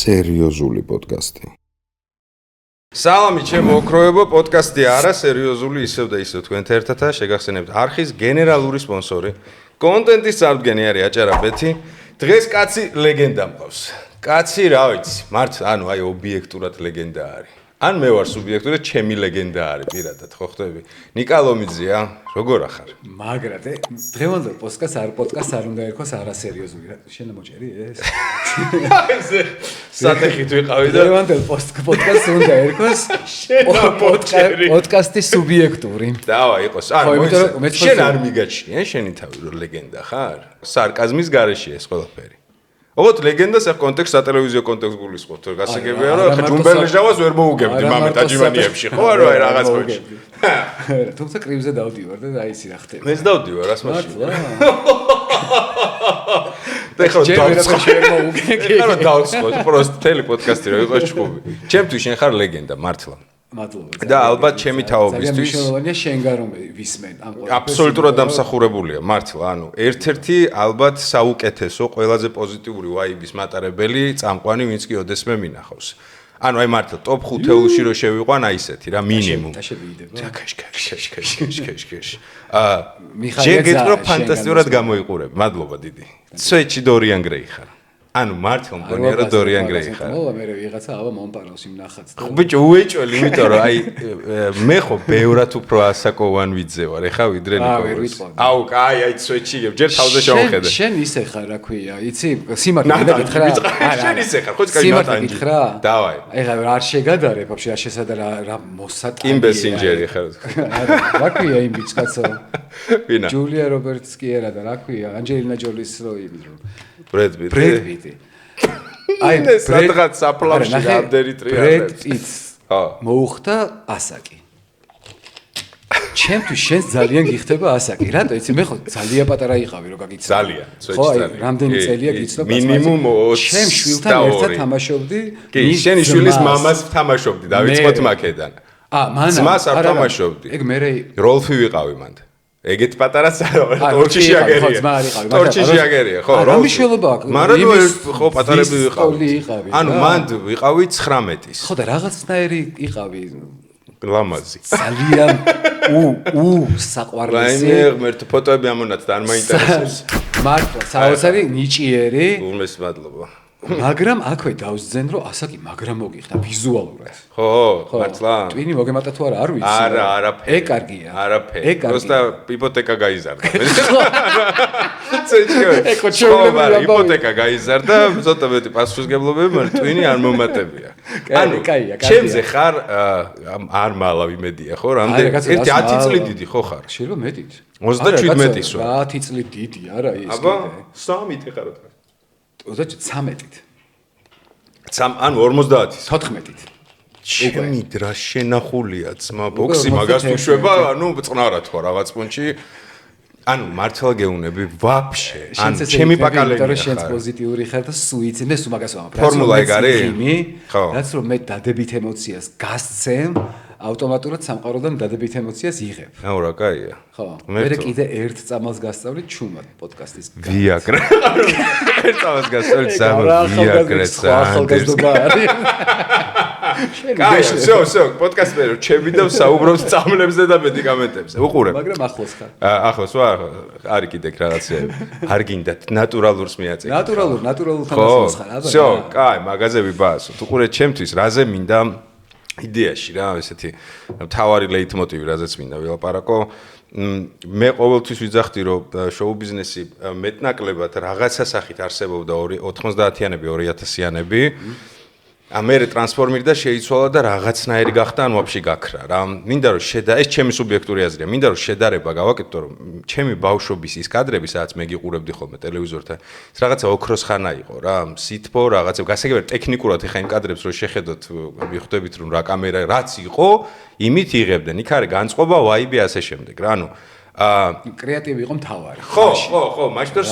სერიოზული პოდკასტი. სალამი ჩემო ოქროებო, პოდკასტი არა სერიოზული, ისევ და ისევ თქვენთან ერთადაა შეგახსენებთ არხის გენერალური სპონსორი. კონტენტის წარდგენი არის აჭარაბეთი. დღეს კაცი ლეგენდა მყავს. კაცი რა ვიცი, მართლა ანუ აი ობიექტურად ლეგენდა არის. ან მე ვარ სუბიექტურად, ჩემი ლეგენდა არის პირადად, ხო ხვდები? ნიკა ლომიძეა, როგორ ახარ? მაგრად, დღევანდელ პოდკასტს არ უნდა ერქოს არასერიოზული. შენ მოჭერი ეს? სატეხით ვიყავი და დღევანდელ პოდკასტს უნდა ერქოს პოდკასტის სუბიექტური. დავა იყოს. შენ არ მიგაჩნია, შენი თავი რო ლეგენდა ხარ? სარკაზმის გარეშე ეს ყველაფერი. ოღონდ ლეგენდას ახ კონტექსტ სატელევიზიო კონტექსტ გულისხმობთ, რომ გასაგებია რომ ახ ჯუმბერლეჟავას ვერ მოუგებდი მამეთ აჯიმანიებში, ხო არა აი რაღაც მოიში. თუმცა კრივზე დავდივარ და აი ისი რა ხდება. მეც დავდივარ, რას მაშინ. ეხლა დავცხო, პროსტ თელი პოდკასტი რო იყოს ჩხუბი. ჩემთვის შენ ხარ ლეგენდა, მართლა. მადლობა. და ალბათ ჩემი თაობისთვის მნიშვნელოვანია შენგან რომ ვისმენ ამ ყველაფერს. აბსოლუტურად დამსახურებულია, მართლა, ანუ ერთ-ერთი ალბათ საუკეთესო, ყველაზე პოზიტიური ვაიბის მატარებელი წამყვანი, ვინც კი ოდესმე მინახავს. ანუ აი მართლა ტოპ 5-ში რო შევიყვან აი ესეთი რა მინიმუმ. და შევიდება. ქაშ. ჯეგეთრო ფანტასტიკურად გამოიყურებ. მადლობა დიდი. სვეჩი დორიან გრეი ხარ. ანუ მართლა მგონია რომ დორიან გრეი ხარ. მოვლა მე ვიღაცა აბა მომპარავს იმ ნახატს. ბიჭო უეჭველი, იმიტომ რომ აი მე ხო ბევრად უფრო ასაკოვანვიძე ვარ, ეხა ვიდრე ნიკოლას. აუ, კაი, აი სვეჩიგებ, ჯერ თავზე შევხედე. შენ ისე ხარ, რა ქვია, იცი, სიმართლე გითხრა. შენ ისე ხარ, ხო, კაი, სიმართლე გითხრა. დავაი. ეხლა არ შეგადარებ, ვაფშე რა შესადა რა მოსატყი. კიმ ბესინჯერი ხარ. რა ქვია იმ ბიჭკაცო? ვინა? ჯულია რობერტს კი არა და რა ქვია, ანჯელინა ჯოლის რო იმის რო. ბრედ პიტი. აი, სადღაც საფლავში რამდენი ტრიალები. ბრედ პიტს მოუხდა ასაკი. ჩემთვის შენს ძალიან გიხდება ასაკი. რატო იცი მე ხო ძალიან პატარა იყავი რო გაგიცნობ. ძალიან, ხო, აი, რამდენი წელია გიცნობ? მინიმუმ 20. ჩემ შვილთან ერთად თამაშობდი. კი, შენი შვილის მამას თამაშობდი, დავიწყოთ მაქედან. ძმას არ თამაშობდი. ეგ მე როლფი ვიყავი მანდ. ეგეთ პატარაც არა, ტორჩიში აგერია. ტორჩიში აგერია, ხო, რა მნიშვნელობა აქვს? მაგრამ ხო პატარები ვიყავი. ანუ მანდ ვიყავი 19-ის. ხო და რაღაცნაირი იყავი ლამაზი. ძალიან საყვარლესი. რაიმე ღმერთო ფოტოები ამონათ და არ მაინტერესებს. მართლა საოცარი ნიჭიერი. გულმეს მადლობა. მაგრამ აქვე დავსძენ რომ ასაკი მაგრამ მოგიხდა ვიზუალურად. ხო, მართლა. ტვინი მოგემატა თუ არა, არ ვიცი. არა, არაფერი. ეგ კარგია. არაფერი. просто იპოთეკა გაიზარდა. ეკო ჩოვლები იპოთეკა გაიზარდა, ცოტა მეტი პასუხისგებლობები, მაგრამ ტვინი არ მომატებია. ანუ კაია. ჩემზე ხარ არ მალავ იმედია, ხო? რამდენი 10 წელი დიდი ხო ხარ? შეიძლება მეტით. 37-ის ვარ. 10 წელი დიდი, არა ის. აბა 3 ხარ. 13-ით. ანუ 50-ის. 14-ით. ჩემი დრა შენახულია ძმა ბოქსი მაგას უშვება, ანუ წყნარად ხო რაღაც პუნჩი. ანუ მართლა გეუნები ვაფშე. ანუ ჩემი პაკალენია. იმიტომ რომ შენც პოზიტიური ხარ და სუიცი და სულ მაგას ვამბობ. ფორმულა ეგ არის? ხო. რაც რომ მე დადებით ემოციას გასცემ, ავტომატურად სამყაროდან დადებით ემოციას იღებ. აუ რა კაია. ხო. მე კიდე ერთ წამალს გასწავლი ჩუმად პოდკასტის. ვიაგრა. ერთ წამალს გასწავლი ვიაგრას. ახალგაზრდა არის. კაი, всё, პოდკასტი მე ჩემი და საუბრობ წამლებზე და მედიკამენტებზე. უყურებ. მაგრამ ახლოს ხარ. ახლოს ვარ, არის კიდე რაღაცეები. არ გინდათ ნატურალურს მიაწეკ. ნატურალურ თამაშს ხარ, აბა. всё, კაი, მაგაზე ვიბაასოთ. უყურე ჩემთვის რაზე მინდა იდეაში რა, ესეთი თავარი ლეიტმოტივი, რაზეც მინდა ვილაპარაკო. მე ყოველთვის ვიძახდი, რომ შოუ ბიზნესი მეტნაკლებად რაღაცა სახით არსებობდა 90-იანები, 2000-იანები. ამერე ტრანსფორმირდა, შეიცვალა და რაღაცნაირი გახდა, ან ვაფშე გაქრა რა. მინდა რომ ეს ჩემი სუბიექტური აზრია. მინდა რომ შედარება გავაკეთო, რომ ჩემი ბავშვობის ის კადრები, სადაც მე გიყურებდი ხოლმე ტელევიზორთან, ეს რაღაცა ოქროს ხანა იყო რა, სითბო, რაღაცა გასაგებია ტექნიკურად ეხა იმ კადრებს რო შეხედოთ, მიხვდებით რომ რა კამერა რაც იყო, იმით იღებდნენ. იქ არის განწყობა, ვაიბი ასე შემდეგ რა. ანუ კრეატივი იყო მთავარი. ხო, მაგრამ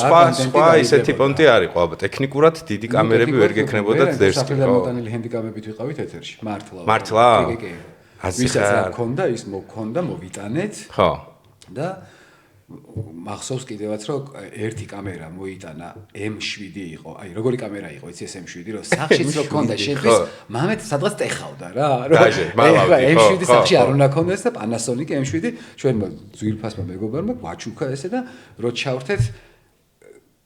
სხვა ისეთი პონტი არ იყო, ალბათ ტექნიკურად დიდი კამერები ვერ გექნებოდა დერსკი. საფრთხემოდანილი ჰენდიკაპებით ვიყავით ეთერში, მართლა. მართლა? კი. ვისაც რა ქონდა, ის მოგქონდა, მოვიტანეთ. ხო. და მახსოვს კიდევაც რომ ერთი კამერა მოიტანა M7 იყო. აი როგორი კამერა იყო, იცი ეს M7 რომ სახშიც რო ქონდა შენთვის მამეთ სადღაც ტეხავდა რა. M7 სახში არ უნდა ქონდეს და Panasonic M7 ჩვენმა ძვირფასმა მეგობარმა გვაჩუქა ესე და რო ჩავრთეთ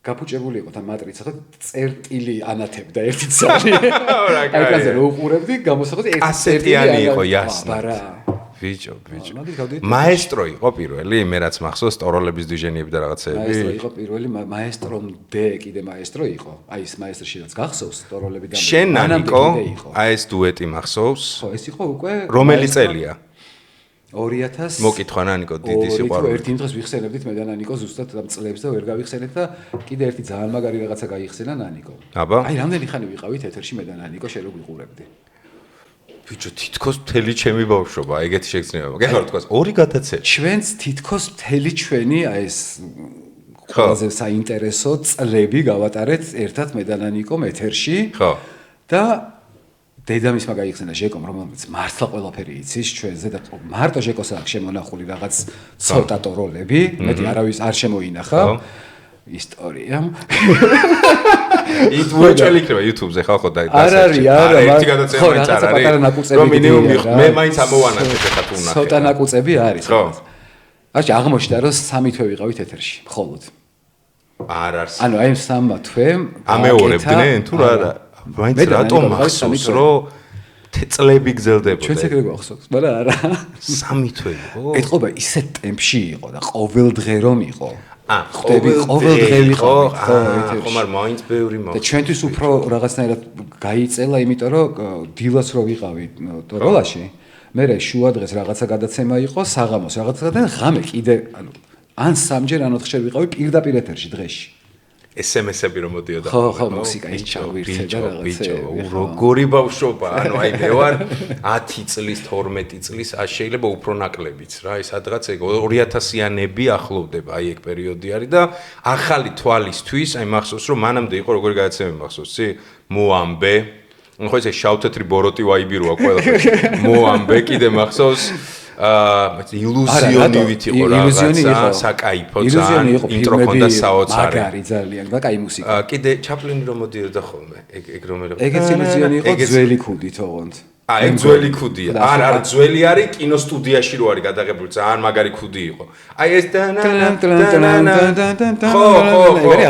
გაფუჭებული იყო თან მატრიცა და წერტილი ანათებდა ერთი წელი. აი კაზე რო უყურებდი გამოსახოთ ერთი ასეტიანი იყო ясно. ბიჭო. მაესტრო იყო პირველი, მე რაც მახსოვს სტოროლების დიჟენიები და რაღაცეები. მაესტრო იყო პირველი, მაესტრომდე კიდე მაესტრო იყო. აი ეს მაესტრში რაც გახსოვს სტოროლები და შენ ნანიკო, აი ეს დუეტი მახსოვს? ხო, ეს იყო უკვე რომელი წელია? 2000 მოკითხვა ნანიკო დიდი სიყვარული. ერთი დღეს ვიხსენებდით მე და ნანიკო ზუსტად ამ წლებს და ვერ გავიხსენეთ და კიდე ერთი ძალიან მაგარი რაღაცა გაიხსენა ნანიკო. აბა? აი რამდენი ხანი ვიყავით ეთერში მე და ნანიკო შენ რო გვიყურებდი. ბიჭო თითქოს მთელი ჩემი ბავშვობა ეგეთი შეგრძნება. გეხარ თქვას ორი გადაცემა. ჩვენც თითქოს მთელი ჩვენი აი ეს ყველაზე საინტერესო წლები გავატარეთ ერთად მე და ნანიკომ ეთერში. ხო. და დედამისმა გაიხსენა ჟეკომ რომელიც მართლა ყველაფერი იცის ჩვენზე და მარტო ჟეკოს აქვს შემონახული რაღაც ცოტა როლები, მეტი არავის არ შემოინახა. ისტორია. უეჭველი იქნება YouTube-ზე ხალხო და არ არის, არა, ერთი გადაცემა მაინც არ არის. რომ მინიმუმ მე მაინც ამოვანახეთ ხა თუ ნახე. ცოტა ნაკუწები არის. ხო. არჩი აღმოჩნდა რომ 3 თვე ვიყავით ეთერში, მხოლოდ. არ არის. ანუ აი 3 თვე ამეორებდნენ თუ რა? მაინც რატომ მახსოვს რომ წლები გრძელდებოდა. ჩვენც ეგრე გვახსოვს, მაგრამ არა. 3 თვე იყო. ეთყობა ისე ტემპში იყო და ყოველ დღე რომ იყო. ყოველ დღე იყო. ხო, მაგრამ მაინც ბევრი და ჩვენთვის უფრო რაღაცნაირად გაიწელა, იმიტომ რომ დილას რო ვიყავი როლაში, მე შუა დღეს რაღაცა გადაცემა იყო, საღამოს რაღაცა და ღამე კიდე, ანუ ან სამჯერ ან 4-ჯერ ვიყავი პირდაპირ ეთერში დღეში. SMS-ები რომ მოდიოდა. ხო, მუსიკა ის ჩაგვირთე და რაღაცეები. როგორი ბავშვობა, ანუ აი მე ვარ 10 წლის, 12 წლის, შეიძლება უფრო ნაკლებიც რა, ის სადღაც ეგ 2000-იანები ახლოვდება, აი ეგ პერიოდი არის და ახალი თვალისთვის, აი მახსოვს რომ მანამდე იყო როგორი გადაცემები მახსოვს, იცი? მოამბე. ანუ ხო ესე შავ-თეთრი ბოროტი ვაიბიროა ყველაფერი. მოამბე კიდე მახსოვს ილუზიონივით იყო რაღაცა, საკაიფო ძალიან, ინტრო ქონდა საოცარი. მაგარი ძალიან და კაი მუსიკა. კიდე ჩაპლინი რომ მოდიოდა ხოლმე, ეგ რომელი. ეგეც ილუზიონი იყო ძველი ქუდით ოღონდ. ეგ ძველი ქუდია. არა, ძველი არის კინოსტუდიაში რო არის გადაღებული, ძალიან მაგარი ქუდი იყო. აი ეს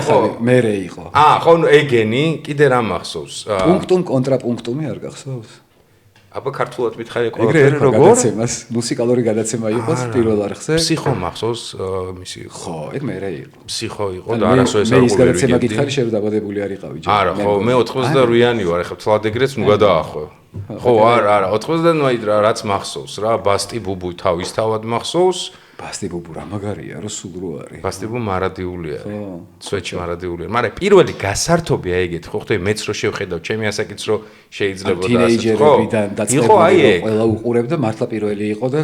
ხო, მერე იყო. ხო, ეგენი, კიდე რა მახსოვს? პუნქტუმ კონტრაპუნქტუმი არ გახსოვს? აბა ქართულად მითხარი ყველაფერი როგორ? გადაცემას, მუსიკალური გადაცემა იყოს პირველ არხზე. ფსიხო მახსოვს მისი. ხო, ეგ მერე იყო. ფსიხო იყო და არასოდეს არ მე ის გადაცემა გითხარი შენ დაბადებული არ იყავი ჯერ. არა, ხო, მე 88-იანი ვარ, ეხლა თლად ეგრეც ნუ გადაახვევ. ხო, არა, 89 აი რაც მახსოვს რა, ბასტი ბუბუ თავის თავად მახსოვს. ბასტი ბუბუ რა მაგარია, რო სუგრო არის. ბასტი ბუბუ მარადიული არის. სვეჩი მარადიული არის. მაგრამ პირველი გასართობია ეგეთი, ხო ხტები მეც რო შევხედავ, ჩემი ასაკიც რო შეიძლება და ასე ხო. იყო აი ეგ. ყველა უყურებდა, მართლა პირველი იყო და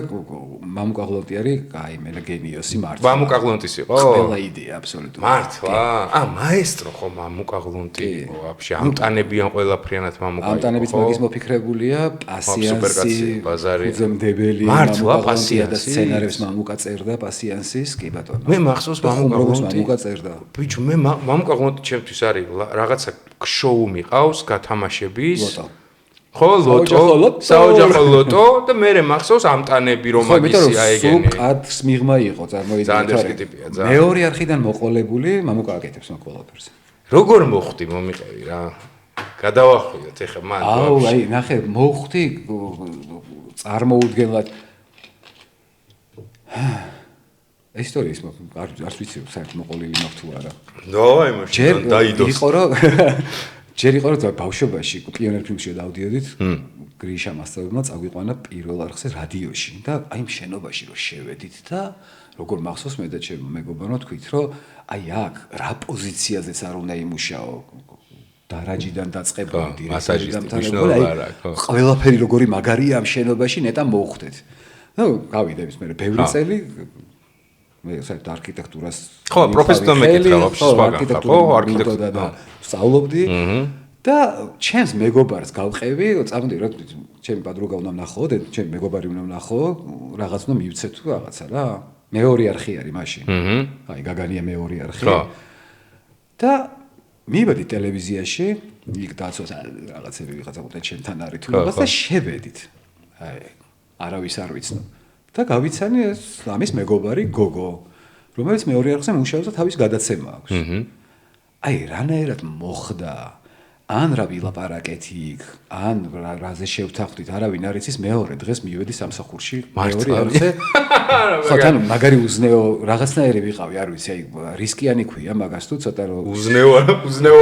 მამუკა გლონტი არის, აი მე გენიოსი მართლა. მამუკა გლონტის იყო? ყველა იდეა აბსოლუტურად. მართლა? მაესტრო ხო მამუკა გლონტი იყო, ვაფშე ამტანებიან ყველაფრიანად მამუკა იყო. ამტანებიც მაგის მოფიქრებულია, პასიანსი, ბაზარი. უზემდებელი, მართლა პასიანსი და სცენარებს მამუკა წერდა პასიანსის, კი ბატონო. მე მახსოვს მამუკა წერდა. ბიჭო, მე მამუკა გლონტი ჩემთვის არის რაღაცა შოუ მიყავს, გათამაშების. ხო, ლოტო, საოჯახო ლოტო და მე მახსოვს ამტანები რომ მაგისი აეგენი. სულ კადრს მიღმა იყო წარმოიდგინე. ძალიან დერსკი ტიპია, ძალიან. მეორე არხიდან მოყოლებული, მამუკა აკეთებს მაგ ყველაფერს. როგორ მოხდი მომიყევი რა? გადავახვიოთ ეხლა მან. აუ, აი, ნახე, მოხდი წარმოუდგენლად ეს ისტორიის არ ვიცი საერთოდ მოყოლილი მაქვს თუ არა. ნო, იმაში დაიდოს. იყო რომ ჯერ იყო რომ ბავშვობაში პიონერ ფილმში დავდიოდით, გრიშა მასწავლებელმა წაგვიყვანა პირველ არხზე რადიოში და აი იმ შენობაში რომ შევედით და როგორ მახსოვს მე და ჩემ მეგობარმა თქვით რომ აი აქ რა პოზიციაზეც არ უნდა იმუშაო დარაჯიდან დაწყებული მასაჟისტი მნიშვნელობა არა ხო ყველაფერი როგორი მაგარია ამ შენობაში ნეტა მოუხდეთ. ნუ გავიდა ის მე ბევრი წელი მე საერთოდ არქიტექტურას ხო პროფესიონალ მეკითხა ვაფშე სხვა ხო არქიტექტურა და სწავლობდი და ჩემს მეგობარს გავყევი წამოდი რა ჩემი პადრუგა უნდა ნახო და ჩემი მეგობარი უნდა ნახო რაღაც უნდა მივცე თუ რაღაცა რა მეორე არხი არის მაშინ. აი გაგანია მეორე არხი. და მივედი ტელევიზიაში, იქ დაცოს რაღაცები ვიღაცა მოდი ჩემთან არის თუ რაღაც და შევედით. აი არავის არ ვიცნო. და გავიცანი ეს ამის მეგობარი გოგო, რომელიც მეორე არხზე მუშაობს და თავის გადაცემა აქვს. აი რანაირად მოხდა ან რა ვილაპარაკეთი იქ, ან რაზე შევთანხმდით, არავინ არ იცის, მეორე დღეს მივედი სამსახურში, მეორე არხზე. ხო, თან მაგარი უზნეო რაღაცნაირი ვიყავი, არ ვიცი, აი რისკიანი ქვია მაგას თუ ცოტა რომ უზნეო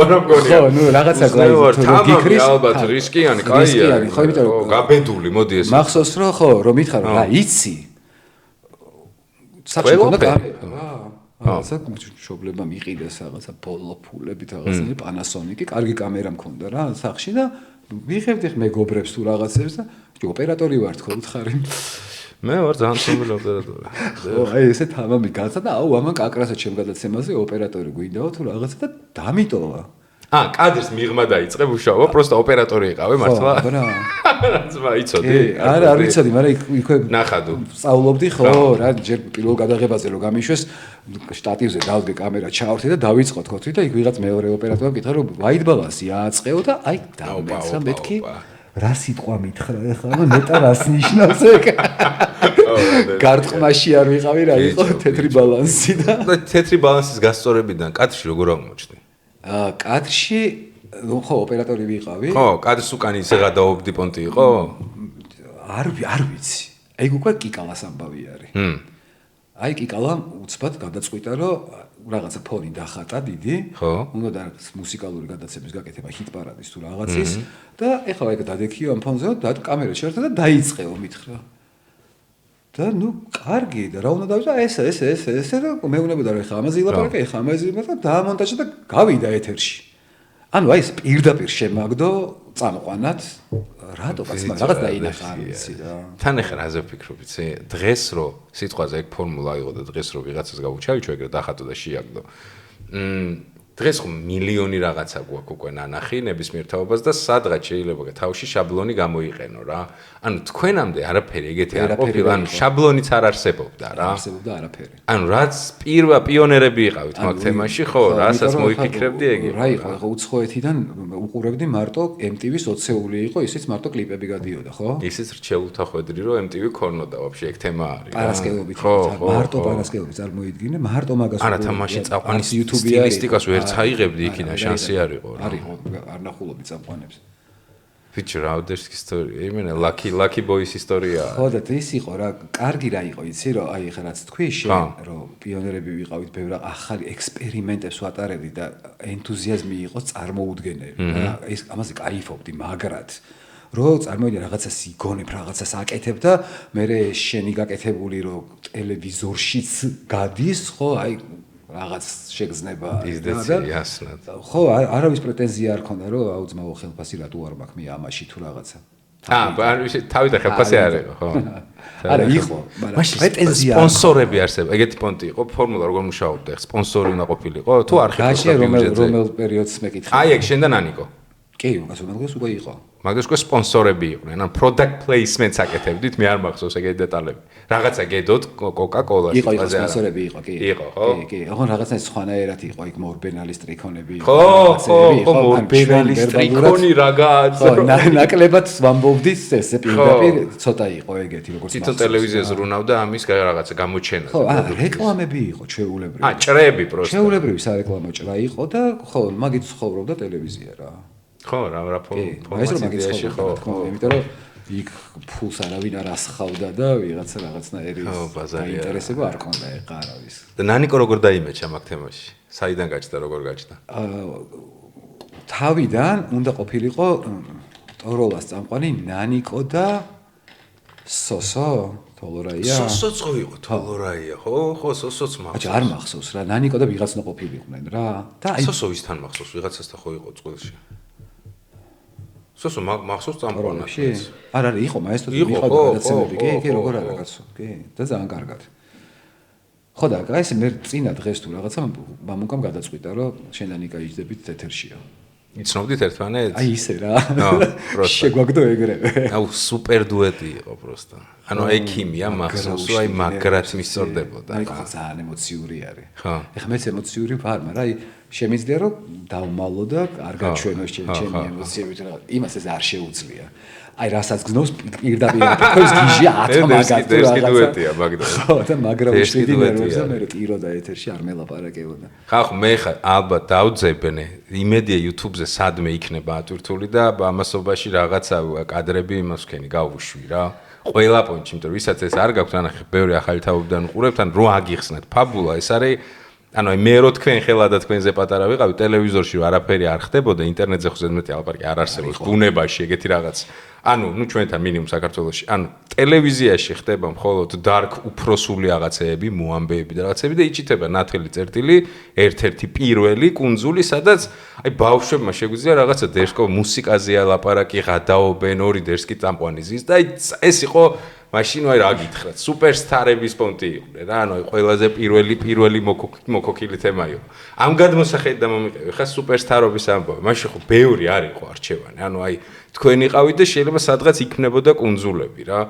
არა მგონია. ხო, ნუ რაღაცა გიქრის ალბათ რისკიანი, კაია. ხო, იმიტომ რომ გაბედული, მოდი ეს. მახსოვს რომ ხო, რომ მითხრა რომ რა იცი. საჭირო უნდა რა. რაღაცა მშობლებმა მიყიდეს რაღაცა ბოლო ფულებით რაღაცა პანასონიკი, კარგი კამერა მქონდა რა სახში და ვიღებდი მეგობრებს თუ რაღაცებს და ოპერატორი ვარ თქო უთხარი. მე ვარ ძალიან ცნობილი ოპერატორი. ხო, აი ესე თამამი გაცა და აუ ამან კაკრასაც ჩემ გადაცემაზე ოპერატორი გვინდაო თუ რაღაცა და დამიტოვა. კადრს მიღმა დაიწყე უშავო, პროსტა ოპერატორი იყავე მართლა? ხო, რა. რა იცოდი? არ ვიცოდი, მაგრამ იქვე ნახადო. სწავლობდი ხო, რა ჯერ პირველ გადაღებაზე რომ გამიშვეს შტატივზე დავდგე კამერა ჩავართე და დავიწყო თქო და იქ ვიღაც მეორე ოპერატორი მკითხა რომ white balance-ი ააწყეო და აი დამეცრა მეთქი რა სიტყვა მითხრა ეხლა ნეტა რას ნიშნავს ეგ? გარტყმაში არ ვიყავი რა იყო თეთრი ბალანსი და თეთრი ბალანსის გასწორებიდან კადრში როგორ აღმოჩნდი? კადრში ხო ოპერატორი ვიყავი. ხო, კადრს უკან ისე გადაობდი პონტი იყო? არ ვიცი. ეგ უკვე კიკალას ამბავი არის. აი კიკალამ უცბად გადაწყვიტა რომ რაღაცა ფონი დახატა დიდი. ხო. უნდა და მუსიკალური გადაცემის გაკეთება ჰიტ პარადის თუ რაღაცის და ეხლა ეგ დადექიო ამ ფონზე და კამერა შეერთდა და დაიწყეო მითხრა. და ნუ კარგი და რა უნდა დავიწყო ესე და მეუბნებოდა რომ ეხლა ამაზე ილაპარაკე, ეხლა ამაზე და დაამონტაჟა და გავიდა ეთერში. ანუ აი ეს პირდაპირ შემაგდო წამყვანად რატო პასმა რაღაც დაინახა ამისი რა. თან ეხლა რაზე ვფიქრობ, იცი? დღეს რო სიტყვაზე ეგ ფორმულა იყო და დღეს რო ვიღაცას გავუჩავიჩო ეგრე დახატო და შეაგდო. დღეს ხო მილიონი რაღაცა გვაქვს უკვე ნანახი ნებისმიერ თაობას და სადღაც შეიძლება თავში შაბლონი გამოიყენო რა. ანუ თქვენამდე არაფერი ეგეთი არ ყოფილა, ანუ შაბლონიც არ არსებობდა რა. არსებობდა არაფერი. ანუ რაც პიონერები იყავით მაგ თემაში, ხო, რასაც მოიფიქრებდი ეგ იყო. რა იყო, ხო უცხოეთიდან უყურებდი მარტო MTV-ს 20-ეული იყო, ისიც მარტო კლიპები გადიოდა, ხო? ისიც რჩეულთა ხვედრი რომ MTV ქონოდა ვაფშე ეგ თემა არის რა. პარასკევობით, მარტო პარასკევობით წარმოიდგინე, მარტო მაგას არა თამაში წაყვანის სტილისტიკას ვერ წაიღებდი იქიდან შანსი არ იყო რა. არის არ ნახულობდი წამყვანებს. ბიჭო რა ოდესკ ისტორია, იმენა lucky boys ისტორია. ხო და ის იყო რა, კარგი რა იყო, იცი რომ აი ხა რაც თქვი შენ რომ პიონერები ვიყავით, ბევრ ახალი ექსპერიმენტებს ვატარებდი და ენთუზიაზმი იყო წარმოუდგენელი რა. ეს ამაზე кайფობდი მაგრად. რომ წარმოიდგინე რაღაცას იგონებ, რაღაცას აკეთებ და მე შენი გაკეთებული რომ ტელევიზორშიც გადის, ხო, აი რაღაც შეგზნება ისდეციასნად. ხო, არავის პრეტენზია არ ქონდა რომ აუ ძმაო ხელფასი რატო არ მაქვს მე ამაში თუ რაღაცა. თავი და ხელფასი არ იყო, ხო. არა იყო, მაგრამ პრეტენზია სპონსორები არსებობდა. ეგეთი პონტი იყო, ფორმულა როგორ მუშაობდა, სპონსორი უნდა ყოფილიყო, თუ არ ხებოდა ბიუჯეტზე. რომელ პერიოდს მეკითხა? აი ეგ შენ და ნანიკო. კი, უკაცო მაგას უკვე იყო. მაგას უკვე სპონსორები იყვნენ, ანუ product placement-ს აკეთებდით, მე არ მახსოვს ეგეთი დეტალები. რაღაცა გედოთ Coca-Cola-ს იყო სპონსორები იყო, კი. იყო, ხო? კი, ხო, რაღაცა სხვანაირად იყო, იქ მორბენალის ტრიქონები იყო. ხო, მორბენალის ტრიქონი რაღაც. ხო, ნაკლებად ვამბობდით ესე პირდაპირ ცოტა იყო ეგეთი, როგორც თვითონ ტელევიზიაზე რუნავდა ამის რაღაცა გამოჩენა. ხო, რეკლამები იყო ჩვეულებრივი. ჭრები პროსტა. ჩვეულებრივი სარეკლამო ჭრა იყო და ხო, მაგით ცხოვრობდა ტელევიზია რა. ხო, რა ფორმაციაში ხო, იმიტომ რომ იქ ფულს არავინ არ ასხავდა და ვიღაცა რაღაცნაირი დაინტერესება არ ქონდა ეხა არავის. და ნანიკო როგორ დაიმეჩა მაგ თემაში? საიდან გაჩნდა, როგორ გაჩნდა? თავიდან უნდა ყოფილიყო ტოროლას წამყვანი ნანიკო და სოსო თოლორაია. სოსოც იყო თოლორაია, ხო, სოსოც მახსოვს. აჩა არ მახსოვს რა, ნანიკო და ვიღაცნა ყოფილიყვნენ რა. და აი სოსო ვისთან მახსოვს, ვიღაცასთან ხო იყო წყვილში. სოსო მახსოვს წამყვანაში? არა, იყო მაესტრო ვიყავდა გადაცემები, კი, როგორ არა კაცო, კი, და ძალიან კარგად. ხო და აი ეს მე წინა დღეს თუ რაღაცა მამუკამ გადაწყვიტა რომ შენ და ნიკა იჯდებით ეთერშია. იცნობდით ერთმანეთს? აი ისე რა. შეგვაგდო ეგრევე. აუ სუპერ დუეტი იყო პროსტა. ანუ აი ქიმია მახსოვს, აი მაგრად მისწორდებოდა. აი ხო ძალიან ემოციური არის. ხო. ეხლა მეც ემოციური ვარ, მაგრამ აი შემიძლია რომ დავმალო და არ გაჩვენოს ჩემი ემოციები რა. იმას ეს არ შეუძლია. აი რასაც გზნობს პირდაპირ თქვენს გიჟი ათმაგად თუ რაღაცა. დუეტია მაგდა. ხო და მაგრამ უშლიდი ნერვებზე მე რო და ეთერში არ მელაპარაკებოდა. ხახ მე ხარ ალბათ დავძებნე იმედია YouTube-ზე სადმე იქნება ატვირთული და ამასობაში რაღაცა კადრები იმას ვქენი გავუშვი რა. ყველა პონჩი, იმიტომ რომ ვისაც ეს არ გაქვთ, ანახე, ბევრი ახალი თაობიდან უყურებთ, ან რო აგიხსნათ ფაბულა, ეს არის ანუ მე რო თქვენ ხელა და თქვენზე პატარა ვიყავი, ტელევიზორში არაფერი არ ხდებოდა, ინტერნეტზე ხო ზედმეტი ალპარკი არ არსებობს, ბუნებაში ეგეთი რაღაც. ანუ, ნუ ჩვენთან მინიმუმ საქართველოში, ანუ ტელევიზიაში ხდება მხოლოდ dark უფროსული რაღაცეები, მოამბეები და რაღაცეები და იჭითება ნათელი წერტილი, ერთ-ერთი პირველი კუნძული, სადაც აი ბავშვებმა შეგვიძლია რაღაცა დერსკო მუსიკაზე ალაპარაკი გადაობენ, ორი დერსკი წამყვანი ზის და აი ეს იყო მაშინ აი რა გითხრათ, სუპერსტარების პონტი იყვნენ რა, ანუ აი ყველაზე პირველი მოკოქილი თემა იყო. ამ გადმოსახედით დამომიყევი, ხა სუპერსტარობის ამბავი, მაშინ ხო ბევრი არ იყო არჩევანი, ანუ აი თქვენ იყავით და შეიძლება სადღაც იქნებოდა კუნძულები რა.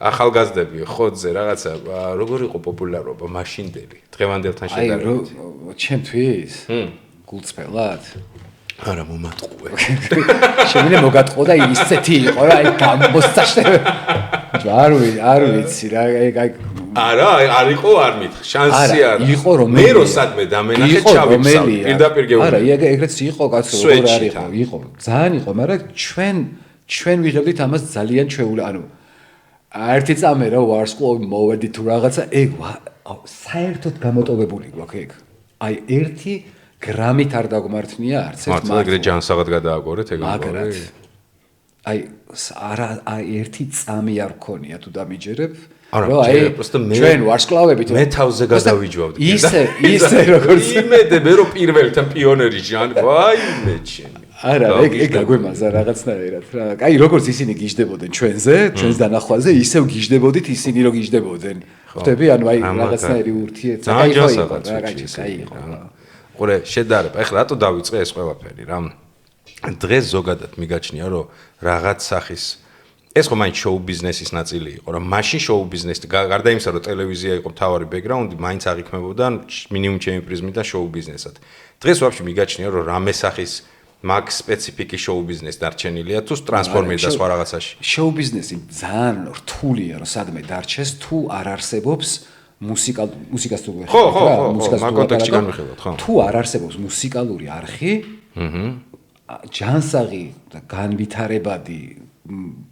ახალგაზრდები ხოძზე რაღაცა როგორ იყო პოპულარობა მაშინდელი დღევანდელთან შედარებით? აი ჩემთვის გულწრფელად არა მომატყუე. შემიძლია მოგატყო და ისეთი იყო რა, აი გამოსწაშნე. არ ვიცი რა, აი არა, არ იყო არ მითხრ, შანსი არ. იყო რომელია. მე რო სადმე დამენახე ჩავიფსავ, პირდაპირ გეუბნები. არა, ეგრეც იყო კაცო, როგორ არ იყო, იყო. ძალიან იყო, მაგრამ ჩვენ ვიღებდით ამას ძალიან ჩვეული, ანუ ერთი წამე რა ვარსკვლავი მოვედი თუ რაღაცა, ეგ საერთოდ გამოტოვებული გვაქვს ეგ. აი ერთი გრამით არ დაგმართნია არც ერთ მართლა ეგრე ჯანსაღად გადააგორეთ ეგ მაგრამ აი ერთი წამი არ გქონია თუ დამიჯერებ რა აი ჩვენ ვარსკვლავებით მე თავზე გადავიჯვავდი ისე როგორც იმედე მე რო პირველთან პიონერი ჟან ვაი მე ჩემი არა ეგ გაგვემაზა რაღაცნაირად რა აი როგორც ისინი გიждდებოდნენ ჩვენზე ჩვენს დანახვაზე ისევ გიждდებოდით ისინი რო გიждდებოდნენ ხვდები ანუ აი რაღაცნაირი ურთიერთობა აი ხო აი იყო ყურე შედარება ეხლა რატო დავიწყე ეს ყველაფერი რა დღეს ზოგადად მიგაჩნია რომ რაღაც სახის ეს ხო მაინც შოუ ბიზნესის ნაწილი იყო რა მაშინ შოუ ბიზნესი გარდა იმისა რომ ტელევიზია იყო მთავარი ბექგრაუნდი მაინც აღიქმებოდა მინიმუმ ჩემი პრიზმიდან შოუ ბიზნესად დღეს ვაფშე მიგაჩნია რომ რამე სახის მაგ სპეციფიკის შოუ ბიზნესი დარჩენილია თუ ტრანსფორმერი და სხვა რაღაცაში შოუ ბიზნესი ძალიან რთულია რომ სადმე დარჩეს თუ არ არსებობს მუსიკას თუ ხო, მაგ კონტექსტში განვიხილოთ, ხო. თუ არ არსებობს მუსიკალური არხი, ჯანსაღი და განვითარებადი,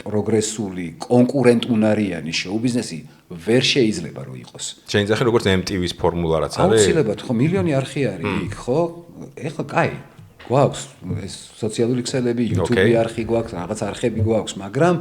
პროგრესული, კონკურენტუნარიანი შოუ ბიზნესი ვერ შეიძლება რომ იყოს. შეიძლება როგორც MTV-ს ფორმულა რაც არის. აუცილებლად, ხო, მილიონი არხი არის იქ, ხო? ეხლა კაი, გვაქვს ეს სოციალური ქსელები, YouTube-ი არხი გვაქვს, რაღაც არხები გვაქვს, მაგრამ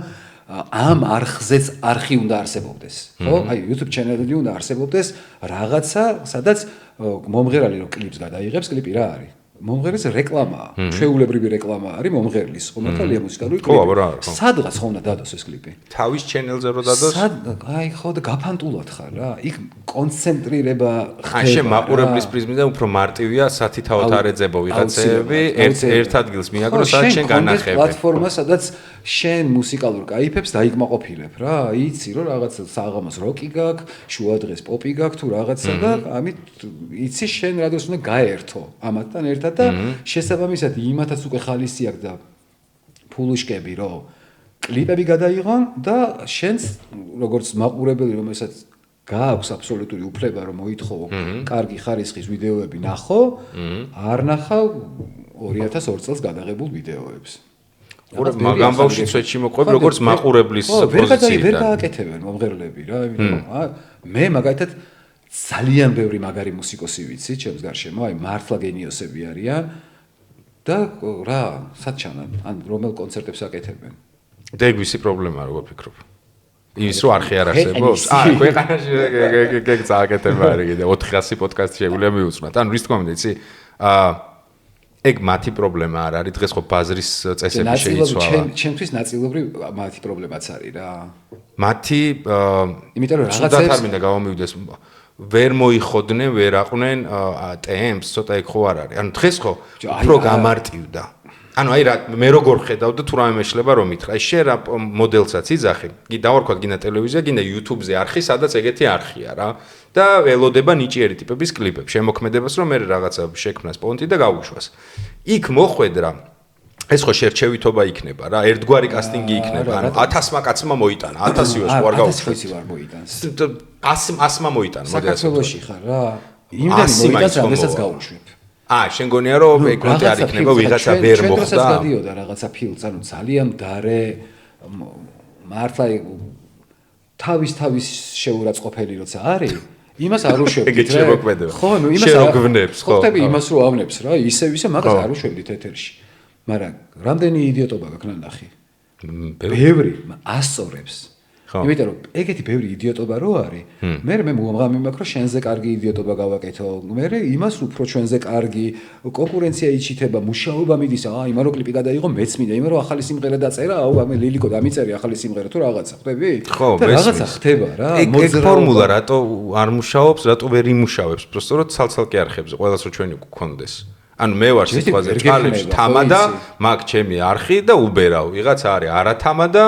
ამ არხზეც არხი უნდა არსებობდეს, ხო? აი YouTube ჩანელი უნდა არსებობდეს რაღაცა, სადაც მომღერალი რო კლიპს გადაიღებს, კლიპი რა არის? მომღერლის რეკლამაა, ჩვეულებრივი რეკლამა არის მომღერლის, ხომათალია მუსიკალური კლიპი. სადღაც ხო უნდა დადოს ეს კლიპი? თავის ჩანელზე რო დადოს? აი ხო და გაფანტულად ხარ რა. იქ კონცენტრირება ხდება. აი შე მაყურებლის პრიზმიდან უფრო მარტივია სათითაოდ არ ეძებო ვიღაცები, ერთ ადგილს მიაგრო, სადაც შენ განახები. პლატფორმა, სადაც შენ მუსიკალურ кайფებს დაიკმაყოფილებ რა. იცი რომ რაღაც საღამოს როკი გაქვს, შუადღეს პოპი გაქვს თუ რაღაცა და ამით იცი შენ რადოს უნდა გაერთო ამათთან ერთად და შესაბამისად იმათაც უკვე ხალისი აქვს და ფულუშკები რომ კლიპები გადაიღონ და შენს როგორც მაყურებელი რომელსაც გააქვს აბსოლუტური უფლება რომ მოითხოვო კარგი ხარისხის ვიდეოები ნახო არ ნახავ 2002 წელს გადაღებულ ვიდეოებს ყურე მაგამ ბავშვი ცვეთში მოყვები როგორც მაყურებლის პოზიციიდან ვერ გააკეთებენ მომღერლები რა მე მაგალითად ძალიან ბევრი მაგარი მუსიკოსი ვიცი ჩემს გარშემო აი მართლა გენიოსები არიან და რა საჩანან ან რომელ კონცერტებს აკეთებენ და ეგ ვისი პრობლემაა როგორ ფიქრობ ის რო არხი არ არსებობს ქვეყანაში ეგ წააკეთება არის კიდე 400 პოდკასტი შეგვიძლია მიუძღვნათ ანუ რის თქმა უნდა იცი ეგ მათი პრობლემა არ არის დღეს ხო ბაზრის წესები შეიცვალა ჩემთვის ნაწილობრივ მათი პრობლემაც არის რა მათი იმიტომ რომ რაღაცებს არ მინდა გავამივიდეს ვერ მოიხოდნენ, ვერ აყვნენ ტემპს, ცოტა ეგ ხო არ არის. ანუ დღეს ხო უფრო გამარტივდა. ანუ აი რა მე როგორ ხედავ და თუ რამე მეშლება რომ მითხრა, აი შენ რა მოდელსაც იძახი, დავარქვათ გინდა ტელევიზია, გინდა YouTube-ზე არხი, სადაც ეგეთი არხია რა. და ელოდება ნიჭიერი ტიპების კლიპებს, შემოქმედებას რომ მე რაღაცა შექმნას პონტი და გავუშვას. იქ მოხვედრა ეს ხო შერჩევითობა იქნება რა, ერთგვარი კასტინგი იქნება, ანუ 1000-მა კაცმა მოიტანა, 1000-იოს ვარ გავუშვას. 1000-ი ვარ მოიტანს. 100-მა მოიტანა, მოდელს. საქართველოში ხარ რა. იმდენი მოიტანს, როდესაც გავუშვებ. შენ გონია რომ ეგ კონტი არ იქნება, ვიღაცა ვერ მოხდა. ჩვენ გადიოდა რაღაცა ფილმს, ანუ ძალიან მდარე მართლა თავის შეურაცხყოფელი როცა არის, იმას არ უშვებდით. ეგეთ შემოქმედება. ხო, ნუ იმას არ გვნებს, ხო. ხტები იმას რომ ავნებს რა, ისე მაგას არ უშვებდით ეთერში. მაგრამ რამდენი იდიოტობა გაქვს ნახი? ბევრი ასწორებს. იმიტომ რომ ეგეთი ბევრი იდიოტობა რო არის, მე მომღამი მაქვს რომ შენზე კარგი იდიოტობა გავაკეთო. მე იმას უფრო ჩვენზე კარგი კონკურენცია იჩითება, მუშაობა მიდის, იმან რო კლიპი გადაიღო, მეც მინდა, იმან რო ახალი სიმღერა დაწერა, მე ლილიკო დამიწერე ახალი სიმღერა თუ რაღაცა, ხვდები? და რაღაცა ხდება რა. ეგ ფორმულა რატო არ მუშაობს, რატო ვერ იმუშავებს? просто რომ ცალ-ცალკე არხებზე ყველას რო ჩვენი გქონდეს. ანუ მე ვარ სიტყვაზე ჭალებში თამადა, მაგ ჩემი არხი და უბერავ. ვიღაცა არის არათამადა,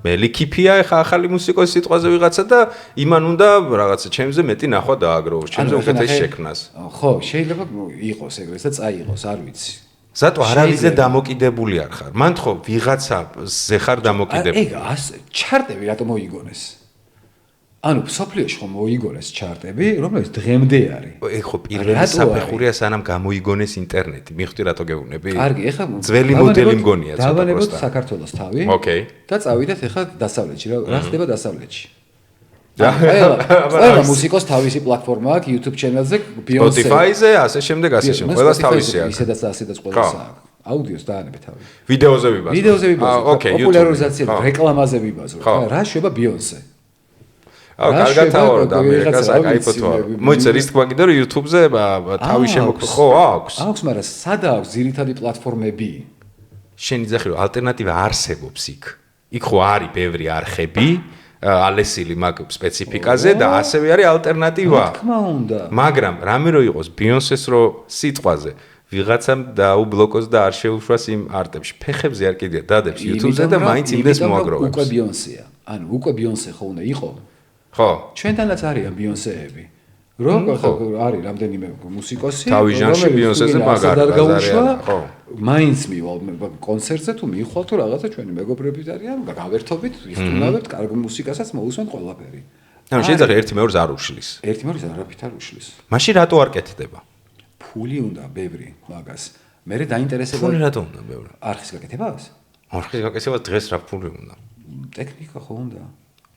მე ლიქიფია, ეხა ახალი მუსიკოსი სიტყვაზე ვიღაცა და იმან უნდა რაღაცა ჩემზე მეტი ნახვა დააგროვოს, ჩემზე უკეთეს შექმნას. ხო, შეიძლება იყოს ეგრეს და წაიღოს, არ ვიცი. ზატო არავიზე დამოკიდებული არ ხარ. მან ხო ვიღაცაზე ხარ დამოკიდებული. ეგ ჩარტები რატომ მოიგონეს? ანუ სოფლიოში ხომ მოიგონეს ჩარტები, რომელიც დღემდე არის. ეგ ხო პირველი საფეხურია სანამ გამოიგონეს ინტერნეტი. მიხვდი რატო გეუბნები? კარგი, ეხლა ძველი მოდელი მგონია ცოტა. დავანებოთ საქართველოს თავი. ოკეი. და წავიდეთ ეხლა დასავლეთში, რა ხდება დასავლეთში. ყველა მუსიკოს თავისი პლატფორმა აქვს YouTube channel-ზე, Beyonce, Spotify-ზე, ასე შემდეგ, ასე შემდეგ. ყველას თავისი აქვს. ისედაც ყველას აქვს. აუდიოს დაანებეთ თავი. ვიდეოზე ვიბაზრობ. ოკეი, პოპულარიზაცია, რეკლამაზე ვიბაზრობ. რა შეება Beyonce? კარგად თავაროთ ამერიკას, აკაიფოთო. მოიცა რის თქმა კიდე რომ YouTube-ზე თავი შემოქმნ ხო აქვს? აქვს, მაგრამ სადა აქვს ძირითადი პლატფორმები? შენ იძახი რომ ალტერნატივა არსებობს იქ. იქ ხო არის ბევრი არხები, ალესილი მაგ სპეციფიკაზე და ასევე არის ალტერნატივა. თქმა უნდა. მაგრამ რამე რო იყოს Beyonce-ს რო სიტყვაზე ვიღაცამ დაუბლოკოს და არ შეუშვას იმ არტებში. ფეხებზე არ კიდია დადებს YouTube-ზე და მაინც იმდეს მოაგროვებს. უკვე Beyonce-ია. ანუ უკვე Beyonce ხო უნდა იყო? ხო. ჩვენთანაც არიან Beyonce-ები. რომ არის რამდენიმე მუსიკოსი, თავის ჟანრში Beyonce-ზე მაგარია. ხო. მაინც მივალ კონცერტზე თუ მიხვალ თუ რაღაცა ჩვენი მეგობრები არიან, გავერთობით, ვიხტუნავთ კარგ მუსიკასაც მოусვენ ყველაფერი. ანუ შეიძლება ერთი მეორეს არ უშლის. ერთი მეორეს არაფრით არ უშლის. მაშინ რატო არ კეთდება? ფული უნდა ბევრი მაგას. მე დაინტერესება. ფული რატო უნდა ბევრი? არხის გაკეთებას? არხის გაკეთებას დღეს რა ფული უნდა? ტექნიკა ხო უნდა?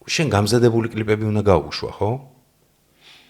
შენ გამზადებული კლიპები უნდა გაუშვა, ხო?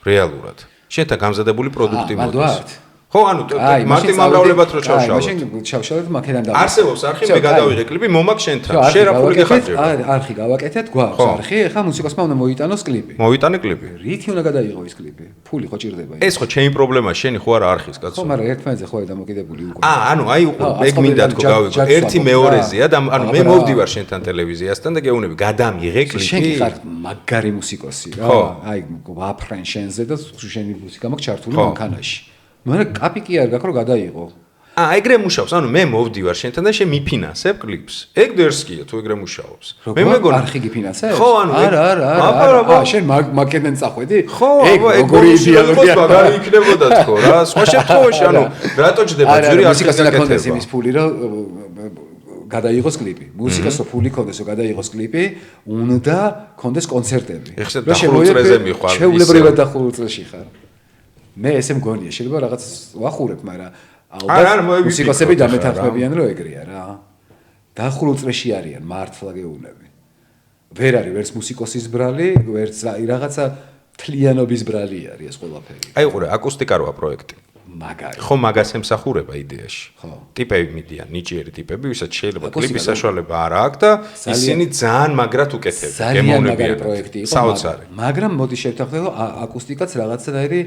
რეალურად. შენთან გამზადებული პროდუქტი მოდის. ხო, ანუ მარტი მომრავლებად რო ჩავშალოთ. მაშინ ჩავშალოთ მაქედან და არსებობს არხი, მე გადავიღე კლიპი, მომაკ შენთან. შენ რა ფული გეხარჯება? არხი გავაკეთეთ, გვაქვს არხი, ეხლა მუსიკოსმა უნდა მოიტანოს კლიპი. მოიტანე კლიპი. რითი უნდა გადაიღო ის კლიპი? ფული ხო ჭირდება? ეს ხო ჩემი პრობლემაა, შენი ხო არა არხის კაცო. ხო, მაგრამ ერთმანეთზე ხო არის დამოკიდებული უკვე. ანუ აი ეგ მინდა თქო გავიგო. ერთი მეორეზეა და ანუ მე მოვდივარ შენთან ტელევიზიასთან და გეუბნები, გადამიღე კლიპი. შენ ხარ მაგარი მუსიკოსი რა. აი ვაფრენ შენზე და შენი მუსიკა მაქვს ჩართული მანქანაში. მაგრამ კაპიკი არ გაქვს რომ გადაიღო. ეგრე მუშაობს. ანუ მე მოვდივარ შენთან და შენ მიფინანსებ კლიპს. ეგ დერსკია თუ ეგრე მუშაობს. მე მეგონა არხი გიფინანსებს? ხო, ანუ არა. შენ მაკედან წახვედი? ეგ როგორი იდეოლოგია მაგარი იქნებოდა თქო რა. სხვა შემთხვევაში ანუ რატო ჯდება ძვირი მუსიკას უნდა კონდეს იმის ფული რომ გადაიღოს κλიპი. მუსიკას რო ფული კონდეს რომ გადაიღოს კლიპი, უნდა კონდეს კონცერტები. ეხლა დახურუწრეზე მიხარ. შეულებრივად დახურუწრეში ხარ. მე ესე მგონია, შეიძლება რაღაც ვახურებ, მაგრამ ალბათ მუსიკოსები დამეთანხმებიან რომ ეგრეა რა. დახურუწრეში არიან მართლა გეუბნები. ვერ არის ვერც მუსიკოსის ბრალი, ვერც რაღაცა თლიანობის ბრალი არის ეს ყველაფერი. აი ყურე, აკუსტიკა როა პროექტი. მაგარი. ხო, მაგას ემსახურება იდეაში. ხო. ტიპები მიდიან, ნიჭიერი ტიპები, ვისაც შეიძლება კლიპის საშუალება არ აქვს და ისინი ძალიან მაგრად უკეთებენ. ძალიან მაგარი პროექტი იყო. საოცარი. მაგრამ მოდი შევთანხმდეთ, რომ აკუსტიკაც რაღაცნაირი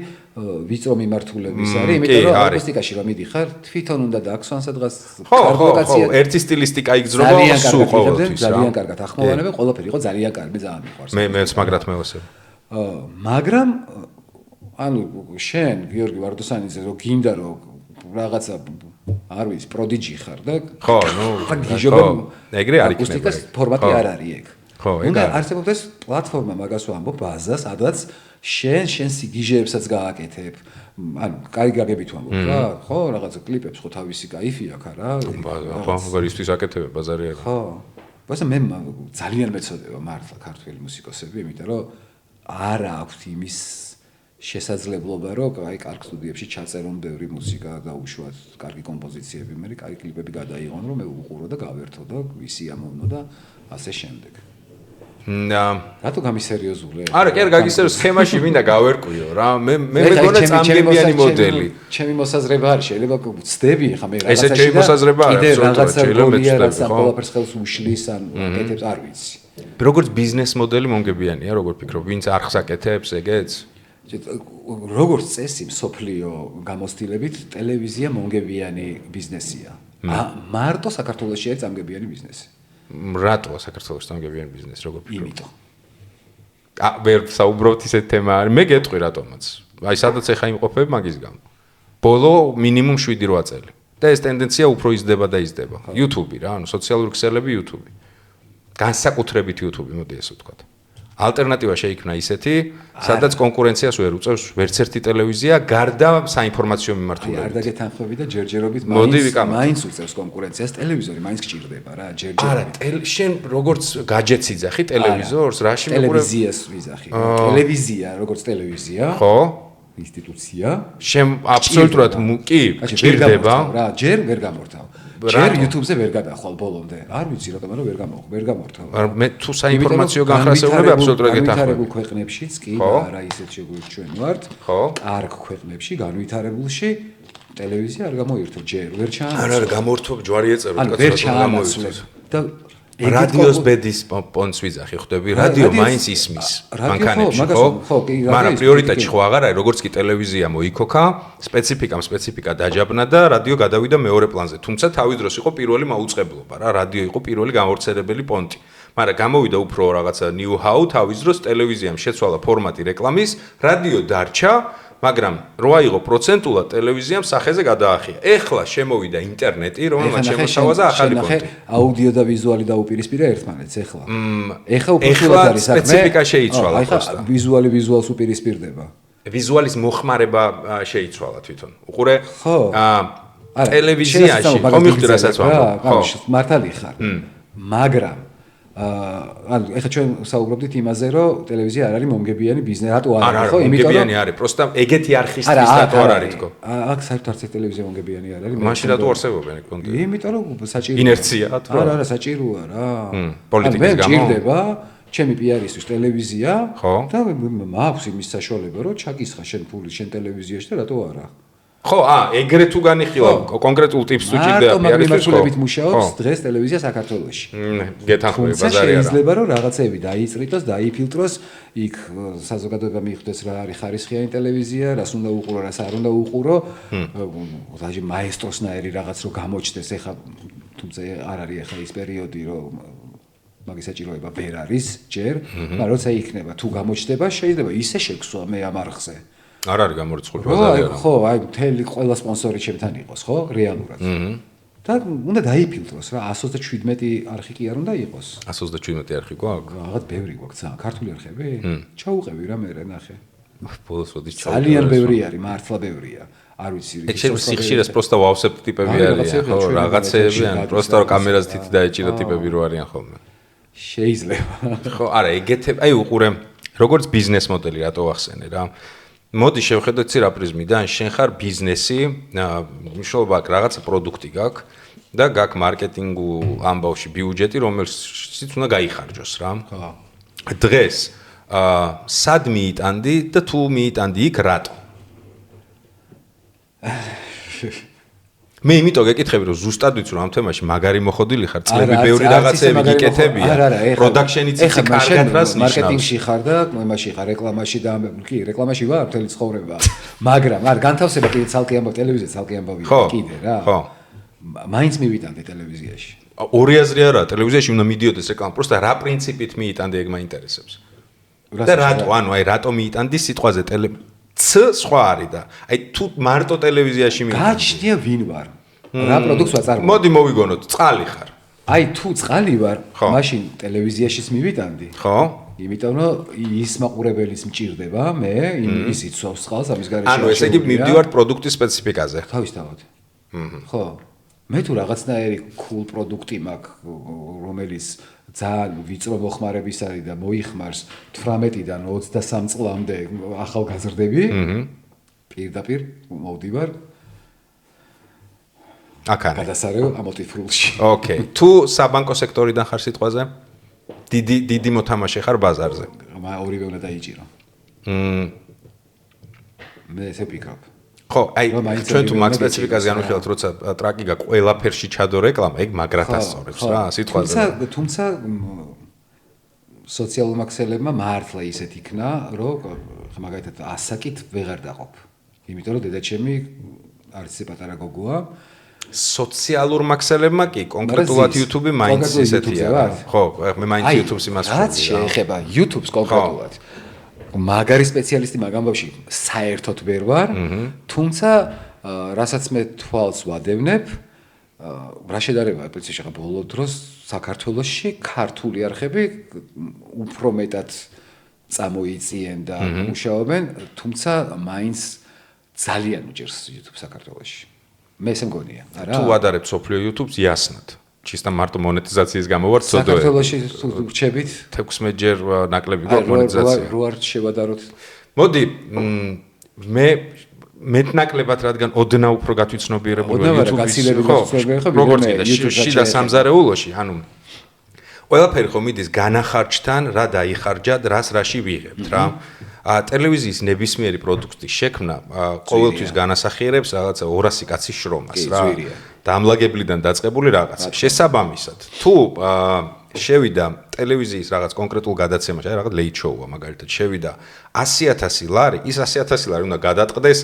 ვიწრო მიმართულების არის, იმიტომ რომ აკუსტიკაში რომ მიდიხარ, თვითონ უნდა დააქსვან სადღაც კარგოკაცია. ხო, ერთი სტილისტიკა იგზრობა სულ ყოველთვის რა. ძალიან კარგად ახმოვანებენ, ყველაფერი იყო ძალიან კარგი, მე ძალიან მიყვარს. მეც მაგრად მევასებ. მაგრამ ანუ შენ გიორგი ვარდოსანიძე რო გინდა რომ რაღაცა არ ვიცი, პროდიჯი ხარ და ხო, ნუ ეგრე არ იქნება. აკუსტიკის ფორმატი არ არის ეგ. ხო, ეგ უნდა არსებობდეს პლატფორმა მაგას ვამბობ, ბაზა, სადაც შენ სიგიჟეებსაც გააკეთებ. ანუ კაი გაგებით ვამბობ რა, ხო, რაღაცა კლიპებს ხო თავისი кайფი აქვს რა. ხო, ვერისთვის აკეთებ ბაზარი არა. ხო. ბაზა მე ძალიან მეწოდება მართლა ქართველი მუსიკოსები, იმიტომ რომ არ აქვს იმის შესაძლებლობა, რომ აი კარგ სტუდიებში ჩაწერონ ბევრი მუსიკა და უშუალოდ კარგი კომპოზიციები, მე კარგი კლიპები გადაიღონ, რომ მე უყურო და გავერთო და ისი ამოვნო და ასე შემდეგ. რატო გამისერიოზულე? არა, კი არ გაგისერიოზ სქემაში მინდა გავერკვიო რა. მე მეგონა წამგებიანი მოდელი. ჩემი მოსაზრება არის, შეიძლება ვწდები ხა მე რაღაცაში. ესე ჩემი მოსაზრება არის, რაღაც შეიძლება მეცდები, ხო? ყველაფერს ხელს უშლის ან აკეთებს, არ ვიცი. როგორც ბიზნეს მოდელი მომგებიანია, როგორ ფიქრობ, ვინც არხს აკეთებს, ეგეც? როგორც წესი მსოფლიო გამოცდილებით ტელევიზია მომგებიანი ბიზნესია. მარტო საქართველოში არის წამგებიანი ბიზნესი. რატოა საქართველოს წამგებიანი ბიზნესი, როგორ ფიქრობ? იმიტომ. ვერ საუბრობთ ისეთ თემა არის. მე გეტყვი რატომაც. აი სადაც ეხა იმყოფებ მაგის გამო. ბოლო მინიმუმ 7-8 წელი. და ეს ტენდენცია უფრო იზრდება და იზრდება. YouTube რა, ანუ სოციალური ქსელები YouTube. განსაკუთრებით YouTube, მოდი ესე ვთქვათ. ალტერნატივა შეიქმნა ისეთი, სადაც კონკურენციას ვერ უწევს ვერც ერთი ტელევიზია, გარდა საინფორმაციო მიმართულებით. არ დაგეთანხმები და ჯერჯერობით მაინც უწევს კონკურენციას ტელევიზორი, მაინც გჭირდება რა, ჯერჯერობით. არა, შენ როგორც გაჯეტს იძახი ტელევიზორს, რაში მეგობრებო? ტელევიზიას ვიზახი. ტელევიზია, როგორც ტელევიზია. ხო? ინსტიტუცია. შენ აბსოლუტურად კი, გჭირდება რა, ჯერ ვერ გამორთავ. ჯერ YouTube-ზე ვერ გადახვალ ბოლომდე. არ ვიცი რატომ, მაგრამ ვერ გამორთავ. მე თუ საინფორმაციო განხრასებები აბსოლუტურად გეთანხმები. განვითარებულ ქვეყნებშიც კი, არა ისეთ ჩვენ ვართ. ხო. კარგ ქვეყნებში, განვითარებულში ტელევიზია არ გამოირთო ჯერ, ვერ ჩაანაცვლე. არა, გამორთვებ ჯვარი ეწერო, კაცო, ვერ ჩაანაცვლე. და რადიოს ბედის პონს ვიძახი, ხვდები? რადიო მაინც ისმის მანქანებში, ხო? მაგრამ პრიორიტეტი ხო აღარ არის, როგორც კი ტელევიზია მოიქოქა, სპეციფიკა დაჯაბნა და რადიო გადავიდა მეორე პლანზე. თუმცა თავის დროს იყო პირველი მაუწყებლობა რა, რადიო იყო პირველი გამავრცელებელი პონტი. მაგრამ გამოვიდა უფრო რაღაცა ნიუ-ჰაუ თავის დროს ტელევიზიამ შეცვალა ფორმატი რეკლამის, რადიო დარჩა, მაგრამ რო აიღო პროცენტულად ტელევიზიამ სახეზე გადაახია. ეხლა შემოვიდა ინტერნეტი, რომელმაც შემოსავაზა ახალი კონტენტი. აუდიო და ვიზუალი დაუპირისპირა ერთმანეთს ეხლა. ეხლა უფრო არის საქმე. სპეციფიკა შეიცვალა просто. ვიზუალი ვიზუალს უპირისპირდება. ვიზუალის მოხმარება შეიცვალა თვითონ. უყურე არა, ტელევიზიაში კომიხდი რასაც ვამბობ. ხო, მართალი ხარ. მაგრამ ანუ ეხლა ჩვენ საუბრობდით იმაზე, რომ ტელევიზია არ არის მომგებიანი ბიზნესი, რატო არ არის, ხო? იმიტომ რომ მომგებიანი არის, просто ეგეთი არხისთვის რატო არ არის თქო? აქ საერთოდ არც ერთი ტელევიზია მომგებიანი არ არის. მაშინ რატო არსებობენ კონტენტი? იმიტომ რომ საჭიროა. ინერცია თუ არა, საჭიროა რა. პოლიტიკის გამო. ჭირდება ჩემი პიარისთვის ტელევიზია ხო? და მაქვს იმის საშუალება, რომ ჩაკისხა შენ ფული შენ ტელევიზიაში და რატო არა? ხო, ეგრე თუ განიხილა კონკრეტულ ტიპს თუ ჭირდება პიარისტვის ხო? მარტო მუშაობს დღეს ტელევიზია საქართველოში. გეთანხმები ბაზარი არა. შეიძლება რომ რაღაცები დაიწრიტოს, დაიფილტროს, იქ საზოგადოება მიხვდეს რა არის ხარისხიანი ტელევიზია, რას უნდა უყურო, რას არ უნდა უყურო. დაჟე მაესტროსნაირი რაღაც რო გამოჩნდეს, ეხა თუმცა არ არის ეხა ის პერიოდი, რომ მაგის საჭიროება ვერ არის ჯერ, მაგრამ როცა იქნება თუ გამოჩნდება, შეიძლება ისე შეგვსვა მე ამ არხზე. არ არის გამორიცხული ბაზარი არა. ხო, აი მთელი ყველა სპონსორი ჩემთან იყოს, ხო, რეალურად. და უნდა დაიფილტროს რა, 127 არხი კი არ უნდა იყოს. 127 არხი გვაქვს? რაღაც ბევრი გვაქვს ძალიან, ქართული არხები? ჩაუყევი რა მე ნახე. ბოლოს ոდი ჩაუყევი. ძალიან ბევრი არის, მართლა ბევრია. არ ვიცი ეს შეიძლება სიხშირეს просто ვავსებ ტიპები არიან, ხო, რაღაცეები ან просто კამერაზე თითი დაეჭირა ტიპები რო არიან ხოლმე. შეიძლება. ხო, არა, ეგეთები, აი უყურე, როგორც ბიზნეს მოდელი რატო ახსენე რა. მოდი შევხედოთ ცი რა პრიზმიდან, შენ ხარ ბიზნესი, მნიშვნელობა აქვს რაღაცა პროდუქტი გაქვს და გაქვს მარკეტინგულ ამბავში ბიუჯეტი, რომელშიც უნდა გაიხარჯოს რა. ხო. დღეს სად მიიტანდი და თუ მიიტანდი იქ რატო? მე იმიტომ გეკითხები რომ ზუსტად ვიცი რომ ამ თემაში მაგარი მოხოდილი ხარ, წლები ბევრი რაღაცები გიკეთებია, პროდაქშენიც იცი კარგად რას ნიშნავს. მარკეტინგში ხარ და იმაში ხარ, რეკლამაში და კი, რეკლამაში ვარ მთელი ცხოვრება. მაგრამ არ განთავსება კიდე ცალკე ამბავ ტელევიზიაზე, ცალკე ამბავი კიდე რა. ხო. მაინც მივიტანდი ტელევიზიაში. ორი აზრი არა, ტელევიზიაში უნდა მიდიოდეს რეკლამა, просто რა პრინციპით მიიტანდი ეგ მაინტერესებს. და რატო, ანუ აი რატო მიიტანდი სიტყვაზე სხვა არის და აი თუ მარტო ტელევიზიაში მიიტანდი. გაჩნია ვინ ვარ. რა პროდუქტს ვაწარმოებ. მოდი მოვიგონოთ, წყალი ხარ. აი თუ წყალი ვარ, მაშინ ტელევიზიაშიც მივიტანდი. ხო? იმიტომ რომ ის მაყურებელიც მჭირდება, მე ის იცავს წყალს ამის გარეშე. ანუ ესე იგი მივდივართ პროდუქტის სპეციფიკაზე. თავისთავად. ხო. მე თუ რაღაცნაირი cool პროდუქტი მაქვს, რომელიც ძალიან ვიწრო მოხმარების არის და მოიხმარს 18-დან 23 წლამდე ახალგაზრდები, პირდაპირ მოვდივარ. აკანე. გადასარევ ამოტიფრულში. ოკეი. თუ საბანკო სექტორიდან ხარ სიტყვაზე? დიდი მოთამაშე ხარ ბაზარზე. ორივე უნდა დაიჭირო. მე ესე ვფიქრობ. ხო, აი ჩვენ თუ მაგ სპეციფიკაზე განვიხილავთ, როცა ტრაკი გაკ ყველაფერში ჩადო რეკლამა, ეგ მაგრად ასწორებს რა, სიტყვაზე. თუმცა სოციალურ მაქსელებმა მართლა ისეთ იქნა, რომ მაგალითად ასაკით ვეღარ დაყოფ. იმიტომ რომ დედაჩემი არც ისე პატარა გოგოა. სოციალურ მაქსელებმა კი კონკრეტულად YouTube-ი მაინც ისეთია რა. ხო, მე მაინც YouTube-ს იმას ვხედავ. რაც შეეხება YouTube-ს კონკრეტულად. მაგარი სპეციალისტი მაგ ამბავში საერთოდ ვერ ვარ, თუმცა რასაც მე თვალს ვადევნებ, რა შედარებაა პრინციპში ბოლო დროს საქართველოში ქართული არხები უფრო მეტად წამოიწიენ და მუშაობენ, თუმცა მაინც ძალიან უჭერს YouTube საქართველოში. მე ესე მგონია, არა? თუ ვადარებ სოფლიო YouTube-ს იასნად. ჩისტა მარტო მონეტიზაციის გამო ვარ ცოდოე. საქართველოში რჩებით 16 ჯერ ნაკლები გვაქვს მონეტიზაცია. რო არ შევადაროთ. მოდი მე მეტნაკლებად რადგან ოდნა უფრო გათვითცნობიერებული YouTube-ის როგორც და შიდა სამზარეულოში, ანუ ყველაფერი ხომ მიდის განახარჯთან, რა დაიხარჯა, რაში ვიღებთ რა. ტელევიზიის ნებისმიერი პროდუქტის შექმნა ყოველთვის განასახიერებს რაღაცა 200 კაცის შრომას რა. დამლაგებლიდან დაწყებული რაღაცა. შესაბამისად, თუ შევიდა ტელევიზიის რაღაც კონკრეტულ გადაცემაში, აი რაღაც late show-ა მაგალითად, შევიდა 100,000 ლარი, ის 100,000 ლარი უნდა გადაწყდეს,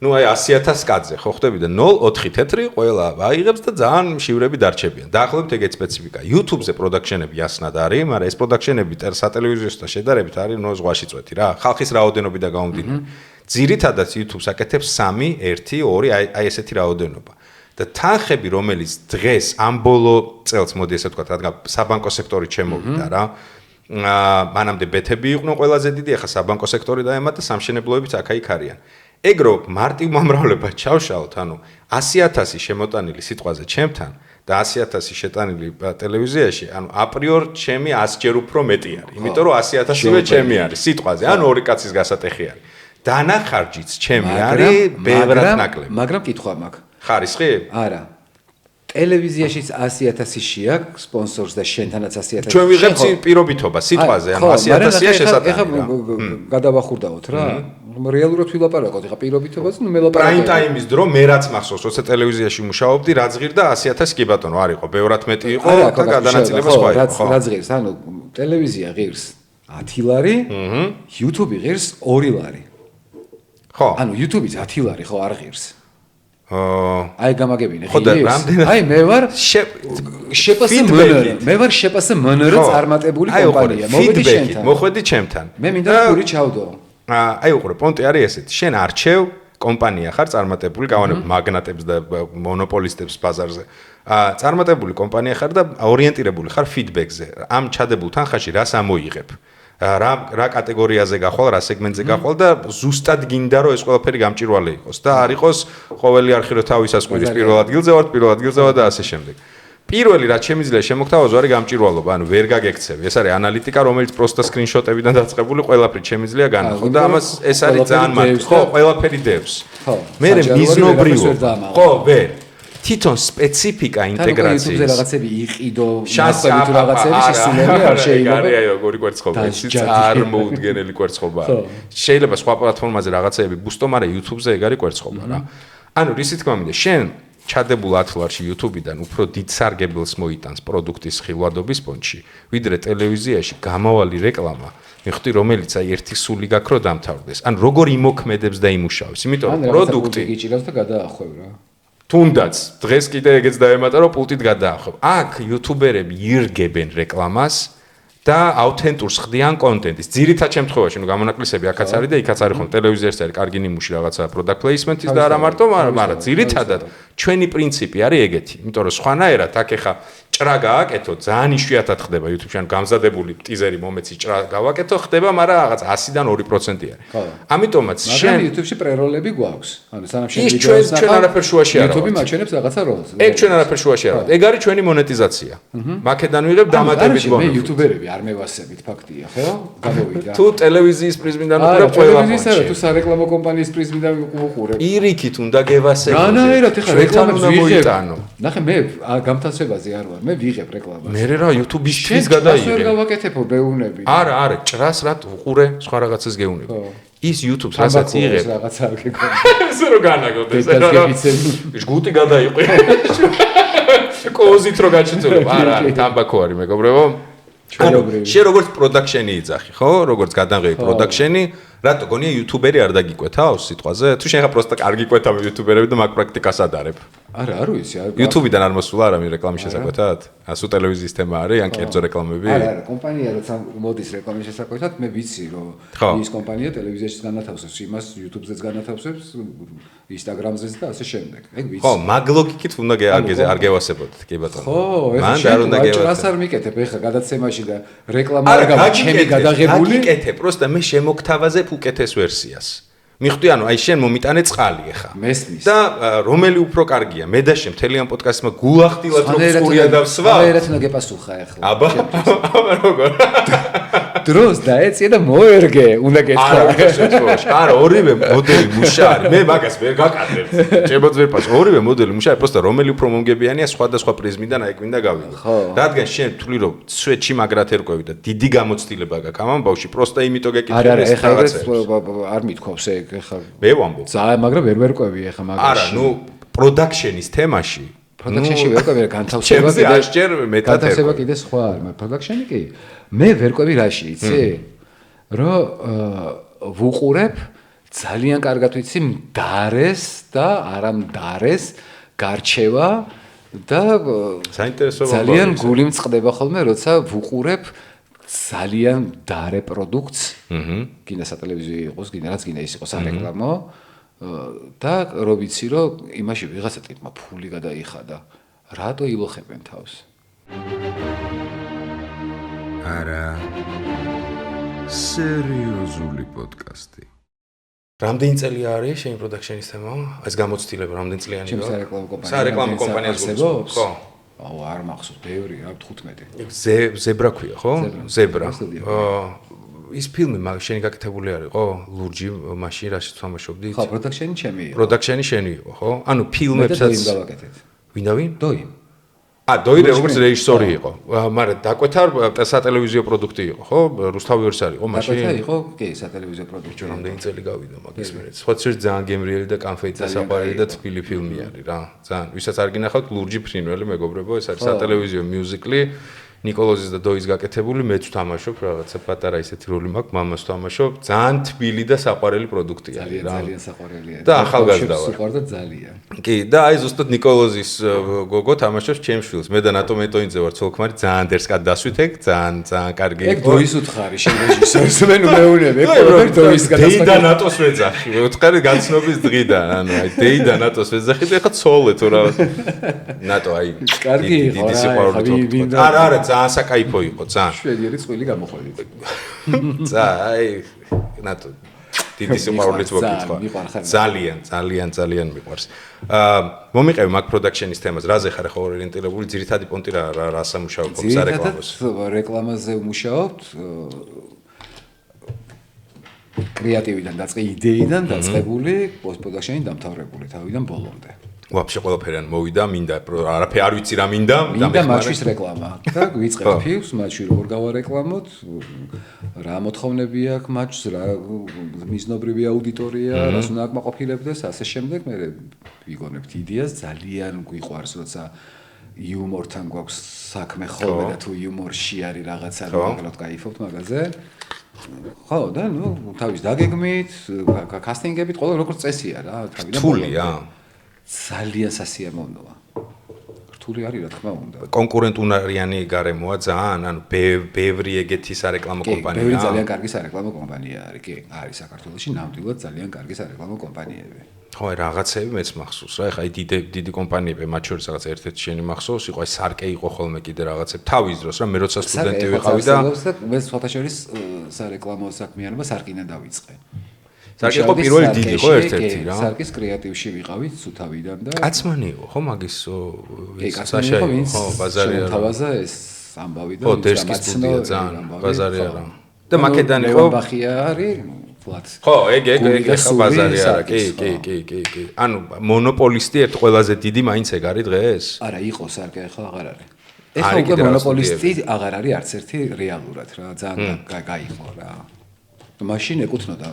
ну აი 100,000 კაცზე, ხო ხდები და 0.4 თეთრი ყველა აიღებს და ძალიან მშივრები დარჩებიან. დაახლოებით ეგეთ სპეციფიკა. YouTube-ზე პროდაქშენები ясნად არის, მაგრამ ეს პროდაქშენები სატელევიზიოსთან შედარებით არის ნუ ზღვაში წვეთი რა. ხალხის რაოდენობიდან გამომდინარე. ძირითადად YouTube-ს აკეთებს 3, 1, 2, აი ესეთი რაოდენობა. და თანხები, რომელიც დღეს ამ ბოლო წელს, მოდი ესე ვთქვათ, რადგან საბანკო სექტორი ჩემოვიდა რა. მანამდე ბეთები იყვნენ ყველაზე დიდი, ახლა საბანკო სექტორი დაემატა, სამშენებლოებიც აქ-იქ არიან. ეგ რო მარტივ მომრავლებას ჩავშალოთ, ანუ 100,000 შემოტანილი სიტყვაზე ჩემთან და 100,000 შეტანილი ტელევიზიაში, ანუ აპრიორ ჩემი 100 ჯერ უფრო მეტი არის. იმიტომ რომ 100,000-ივე ჩემი არის სიტყვაზე, ანუ ორი კაცის გასატეხი არის. დანახარჯიც ჩემი არის ბევრად ნაკლები. მაგრამ კითხვა მაქვს. ხარისხი? არა. ტელევიზიაშიც 100,000-ში აქვს სპონსორს და შენთანაც 100,000. ჩვენ ვიღებთ პირობითობა სიტყვაზე, ანუ 100,000-ია შესაძლებელი. ეხლა გადავახურდაოთ რა. რეალურად ვილაპარაკოთ, ეხლა პირობითობაზე, ნუ მელაპარაკე. პრაიმ ტაიმის დრო მე რაც მახსოვს, როცა ტელევიზიაში მუშაობდი, რაც ღირდა 100,000 კი ბატონო, არ იყო, ბევრად მეტი იყო და გადანაწილება სხვა იყო. რაც ღირს, ანუ ტელევიზია ღირს 10 ლარი, YouTube ღირს 2 ლარი. ხო. ანუ YouTube-იც 10 ლარი ხო არ ღირს. აი გამაგებინე ხო და რამდენად აი მე ვარ მე ვარ შეპასე მონორო წარმატებული კომპანია მოვედი შენთან მოხვედი ჩემთან მე მინდა პური ჩავდო აი უყურე პონტი არის ესეთი შენ არჩევ კომპანია ხარ წარმატებული გავანებ მაგნატებს და მონოპოლისტებს ბაზარზე წარმატებული კომპანია ხარ და ორიენტირებული ხარ ფიდბექზე ამ ჩადებულ თანხაში რას ამოიღებ რა კატეგორიაზე გახვალ, რა სეგმენტზე გახვალ და ზუსტად გინდა რომ ეს ყველაფერი გამჭირვალე იყოს და არ იყოს ყოველი არხი რო თავისას ყვირის პირველ ადგილზე ვარ და ასე შემდეგ. პირველი რაც შემიძლია შემოგთავაზო არის გამჭირვალობა, ანუ ვერ გაგექცევი. ეს არის ანალიტიკა, რომელიც პროსტა სკრინშოტებიდან დაწყებული ყველაფრით შემიძლია განახო და ამას ეს არის ძალიან მარტივი. ხო, ყველაფერი დევს. ხო. მე მიზნობრივ. ხო, ვერ. თვითონ სპეციფიკა ინტეგრაციის. YouTube-ზე რაღაცები იყიდო, შანსები თუ რაღაცები სისულელე არ შეიძლება. აი, როგორი კვერცხობა, ეს წარმოუდგენელი კვერცხობა. შეიძლება სხვა პლატფორმაზე რაღაცები ბუსტო, მაგრამ YouTube-ზე ეგ არის კვერცხობა რა. ანუ რისი თქმა მინდა, შენ ჩადებულ 10 ლარში YouTube-დან უფრო დიდ სარგებელს მოიტანს პროდუქტის ხილვადობის პონჩი, ვიდრე ტელევიზიაში გამავალი რეკლამა. მიხდი რომელიც აი ერთი სული გაქვს რომ დამთავრდეს. ან როგორ იმოქმედებს და იმუშავებს, იმიტომ რომ პროდუქტი გიჭირავს და გადაახვევ რა. თუნდაც დღეს კიდე ეგეც დაემატა რომ პულტით გადაახვევ. აქ იუთუბერები ირგებენ რეკლამას და აუთენტურს ხდიან კონტენტის. ძირითად შემთხვევაში, ნუ გამონაკლისები აქაც არის და იქაც არის ხომ ტელევიზიაში არის კარგი ნიმუში რაღაცა product placement-ის და არა მარტო, მაგრამ ძირითადად ჩვენი პრინციპი არის ეგეთი, იმიტომ რომ სხვანაირად აქ ეხა ჭრა გააკეთო, ძალიან იშვიათად ხდება YouTube-ში, ან გამზადებული ტიზერი მომეცი ჭრა გავაკეთო, ხდება, მაგრამ რაღაც 100-დან 2% არის. ამიტომაც შენ YouTube-ში პრეროლები გვაქვს. ანუ სანამ შენ ვიდეოს ჩვენ არაფერ შუაში არ YouTube-ი მაჩვენებს რაღაცა როლს. ეგ ჩვენ არაფერ შუაში არ ვართ. ეგ არის ჩვენი მონეტიზაცია. მაკედან ვიღებ დამატებით ბონუსს. მე YouTuber-ები არ მევასებით ფაქტია, ხო? გამოვიდა. თუ ტელევიზიის პრიზმიდან უყურებ ყველა ტელევიზიისა და თუ სარეკლამო კომპანიის პრიზმიდან უყურებ. პირიქით უნდა გევასებო. რანაირად ეხლა რეკლამებს ვიღებ. ნახე მე გამთავსებაზე არ ვარ. მე ვიღებ რეკლამას. მე რა YouTube-ისთვის გადაიღე. შენ გავაკეთებო ბეუნები. არა, ჭრას რა უყურე, სხვა რაღაცას გეუნები. ის YouTube-ს რასაც იღებ. რაღაცა არ გეკონდა. ესე რო განაგოდეს. ჯგუტი გადაიყო. კოზით რო გაჩეცულობ. არა, თამბაქო არის მეგობრებო. შენ როგორც პროდაქშენი იძახი, ხო? როგორც გადაღები პროდაქშენი, რატო გონია YouTuber-ი არ დაგიკვეთავს სიტყვაზე? თუ შენ ხა პროსტა კარგი კვეთავ YouTuber-ები და მაგ პრაქტიკას ადარებ. არა, არ ვიცი, არ YouTube-დან არ მოსულა არა მე რეკლამის შესაკვეთად? ასუ ტელევიზიის თემა არის, ან კერძო რეკლამები? არა, კომპანია როცა მოდის რეკლამის შესაკვეთად, მე ვიცი რომ ის კომპანია ტელევიზიაში განათავსებს იმას, YouTube-ზეც განათავსებს, Instagram-ზეც და ასე შემდეგ. ეგ ვიცი. ხო, მაგ ლოგიკით უნდა არ გევასებოდეთ, კი ბატონო. ხო, ეხლა შენ ჭრას არ მიკეთებ, ეხლა გადაცემაში და რეკლამა არ გავა, ჩემი გადაღებული. გიკეთე, პროსტა მე შემოგთავაზებ უკეთეს ვერსიას. მიხვდი, ანუ აი შენ მომიტანე წყალი ეხა. მესმის. და რომელი უფრო კარგია? მე და შენ მთელი ამ პოდკასტმა გულახდილად რო წურია და ვსვა. აერეთ უნდა გეპასუხა ეხლა. აბა როგორ? დროს დაეწია და მოერგე, უნდა გეთქვა. არა, ორივე მოდელი მუშაარი. მე მაგას ვერ გაკადრებ. ჩემოც ვერ პას. ორივე მოდელი მუშაარი, პროსტა რომელი უფრო მომგებიანია სხვადასხვა პრიზმიდან აი გვინდა გავიგო. რადგან შენ თვლი რომ სვეტში მაგრად ერკვევი და დიდი გამოცდილება გაქვს ამ ამბავში, პროსტა იმიტომ გეკითხები ეს რაღაცა. არ მithქვავს ეგ. ეხა მე ვამბობ. ძალიან, მაგრამ ვერ ვერკვევი ეხა მაგაში. არა, ნუ პროდაქშენის თემაში. პროდაქშენში ვერკვევი, განთავსება კიდე აღჭერ მეტად. განთავსება კიდე სხვა არის, მაგრამ პროდაქშენი კი. მე ვერკვევი რაში, იცი? რომ ვუყურებ ძალიან კარგად ვიცი მდარეს და არამდარეს გარჩევა და საინტერესო ძალიან გული მწყდება ხოლმე, როცა ვუყურებ ძალიან მდარე პროდუქტს, გინდა სატელევიზიო იყოს, გინდა რაც გინდა ის იყოს სარეკლამო და რო ვიცი რომ იმაში ვიღაცა ტიპმა ფული გადაიხადა, რატო ილოხებენ თავს? არა სერიოზული პოდკასტი. რამდენი წელი არის შენი პროდაქშენის თემა? ეს გამოცდილება რამდენი წლიანი ჩემ სარეკლამო კომპანია. სარეკლამო კომპანიას გულისხმობს? ხო. აუ არ მახსოვს, ბევრი, რა 15. ზებრა ქვია, ხო? ზებრა. ის ფილმი შენი გაკეთებული არის, ხო? ლურჯი მაშინ რაშიც თამაშობდი? ხო, პროდაქშენი ჩემი იყო. პროდაქშენი შენი იყო, ხო? ანუ ფილმებსაც გავაკეთეთ. ვინდა? დოიმ. დოირე როგორც რეჟისორი იყო, მაგრამ დაკვეთა სატელევიზიო პროდუქტი იყო, ხო? რუსთავი ვერსარი იყო მაშინ. დაკვეთა იყო, კი, სატელევიზიო პროდუქტი. რამდენი წელი გავიდა მაგის მერე. სხვა ძალიან გემრიელი და კანფეტი და საყვარელი და თბილი ფილმი არის რა. ძალიან. ვისაც არ გინახავთ, ლურჯი ფრინველი, მეგობრებო, ეს არის სატელევიზიო მიუზიკლი. ნიკოლოზის და დოის გაკეთებული, მეც ვთამაშობ რაღაცა პატარა ისეთი როლი მაქვს, მამას ვთამაშობ. ძალიან თბილი და საყვარელი პროდუქტი არის რა. ძალიან საყვარელია. და ახალგაზრდა ვარ. უყვარდა ძალიან. კი, და აი ზუსტად ნიკოლოზის გოგო თამაშობს ჩემს შვილს. მე და ნატო მეტოინძე ვარ ცოლქმარი, ძალიან დერსკად დასვით ეგ, ძალიან კარგი. ეგ დოის უთხარი შენ რეჟისორს მე ნუ მეუნები, ეგ პრობლემა დოის გადასწყვეტი. დეი და ნატოს ვეძახი, უთხარი გაცნობის დღიდან, ანუ აი დეი და ნატოს ვეძახი და ეხა ცოლე თუ რა. ნატო აი კარგი იყო რა. არა, ძალიან საკაიფო იყო, ძალიან. შვედიერი წვილი გამოყვებით. აი ნატო დიდი სიყვარულიც მოგკითხა. ძალიან მიყვარს. მომიყევი მაგ პროდაქშენის თემას, რაზე ხარ ხო ორიენტირებული, ძირითადი პონტი რა სამუშაო ხომ სარეკლამოს? რეკლამაზე ვმუშაობთ. კრეატივიდან დაწყე იდეიდან დაწყებული, პოსტ-პროდაქშენი დამთავრებული თავიდან ბოლომდე. ვაფშე ყველაფერი ან მოვიდა, მინდა არაფერი არ ვიცი რა მინდა მაჩვის რეკლამა და ვიწყებ ფილმს, მაჩვი როგორ გავარეკლამოთ, რა მოთხოვნები აქვს მაჩვს, რა მიზნობრივი აუდიტორია, რას უნდა აკმაყოფილებდეს, ასე შემდეგ მე ვიგონებთ იდეას, ძალიან გვიყვარს, როცა იუმორთან გვაქვს საქმე ხოლმე და თუ იუმორში არის რაღაცა, მაგალითად кайფობთ მაგაზე. ხო, და ნუ თავის დაგეგმით, კასტინგებით, ყველა როგორც წესია რა, თავიდან რთულია. ძალიან სასიამოვნოა. რთული არის რა თქმა უნდა. კონკურენტუნარიანი გარემოა ძალიან, ანუ ბევრი ეგეთი სარეკლამო კომპანია. ბევრი ძალიან კარგი სარეკლამო კომპანია არის, კი, არის საქართველოში ნამდვილად ძალიან კარგი სარეკლამო კომპანიები. ხო, რაღაცები მეც მახსოვს რა. ეხლა დიდი კომპანიები, მათ შორის რაღაც ერთ-ერთი შენი მახსოვს, იყო ეს სარკე იყო ხოლმე კიდე რაღაცები. თავის დროს რა, მე როცა სტუდენტი ვიყავი და მე სხვათა შორის სარეკლამო საქმიანობა სარკიდან დავიწყე. სარკე იყო პირველი დიდი ხო ერთ-ერთი რა. სარკის კრეატივში ვიყავით სუთავიდან და კაცმანი იყო ხო მაგის საშა იყო ხო ბაზარი არა. თავაზე ეს ამბავი და ხო დერსკის სტუდია ძალიან ბაზარი არა. და მაკედან იყო ბახია არის ფლატ. ხო, ეგ ხა ბაზარი არა. კი. ანუ მონოპოლისტი ერთ ყველაზე დიდი მაინც ეგ არის დღეს? არა, იყო სარკე, ახლა აღარ არის. ეხლა უკვე მონოპოლისტი აღარ არის არც ერთი რეალურად რა, ძალიან გაიყო რა. მაშინ ეკუთვნოდა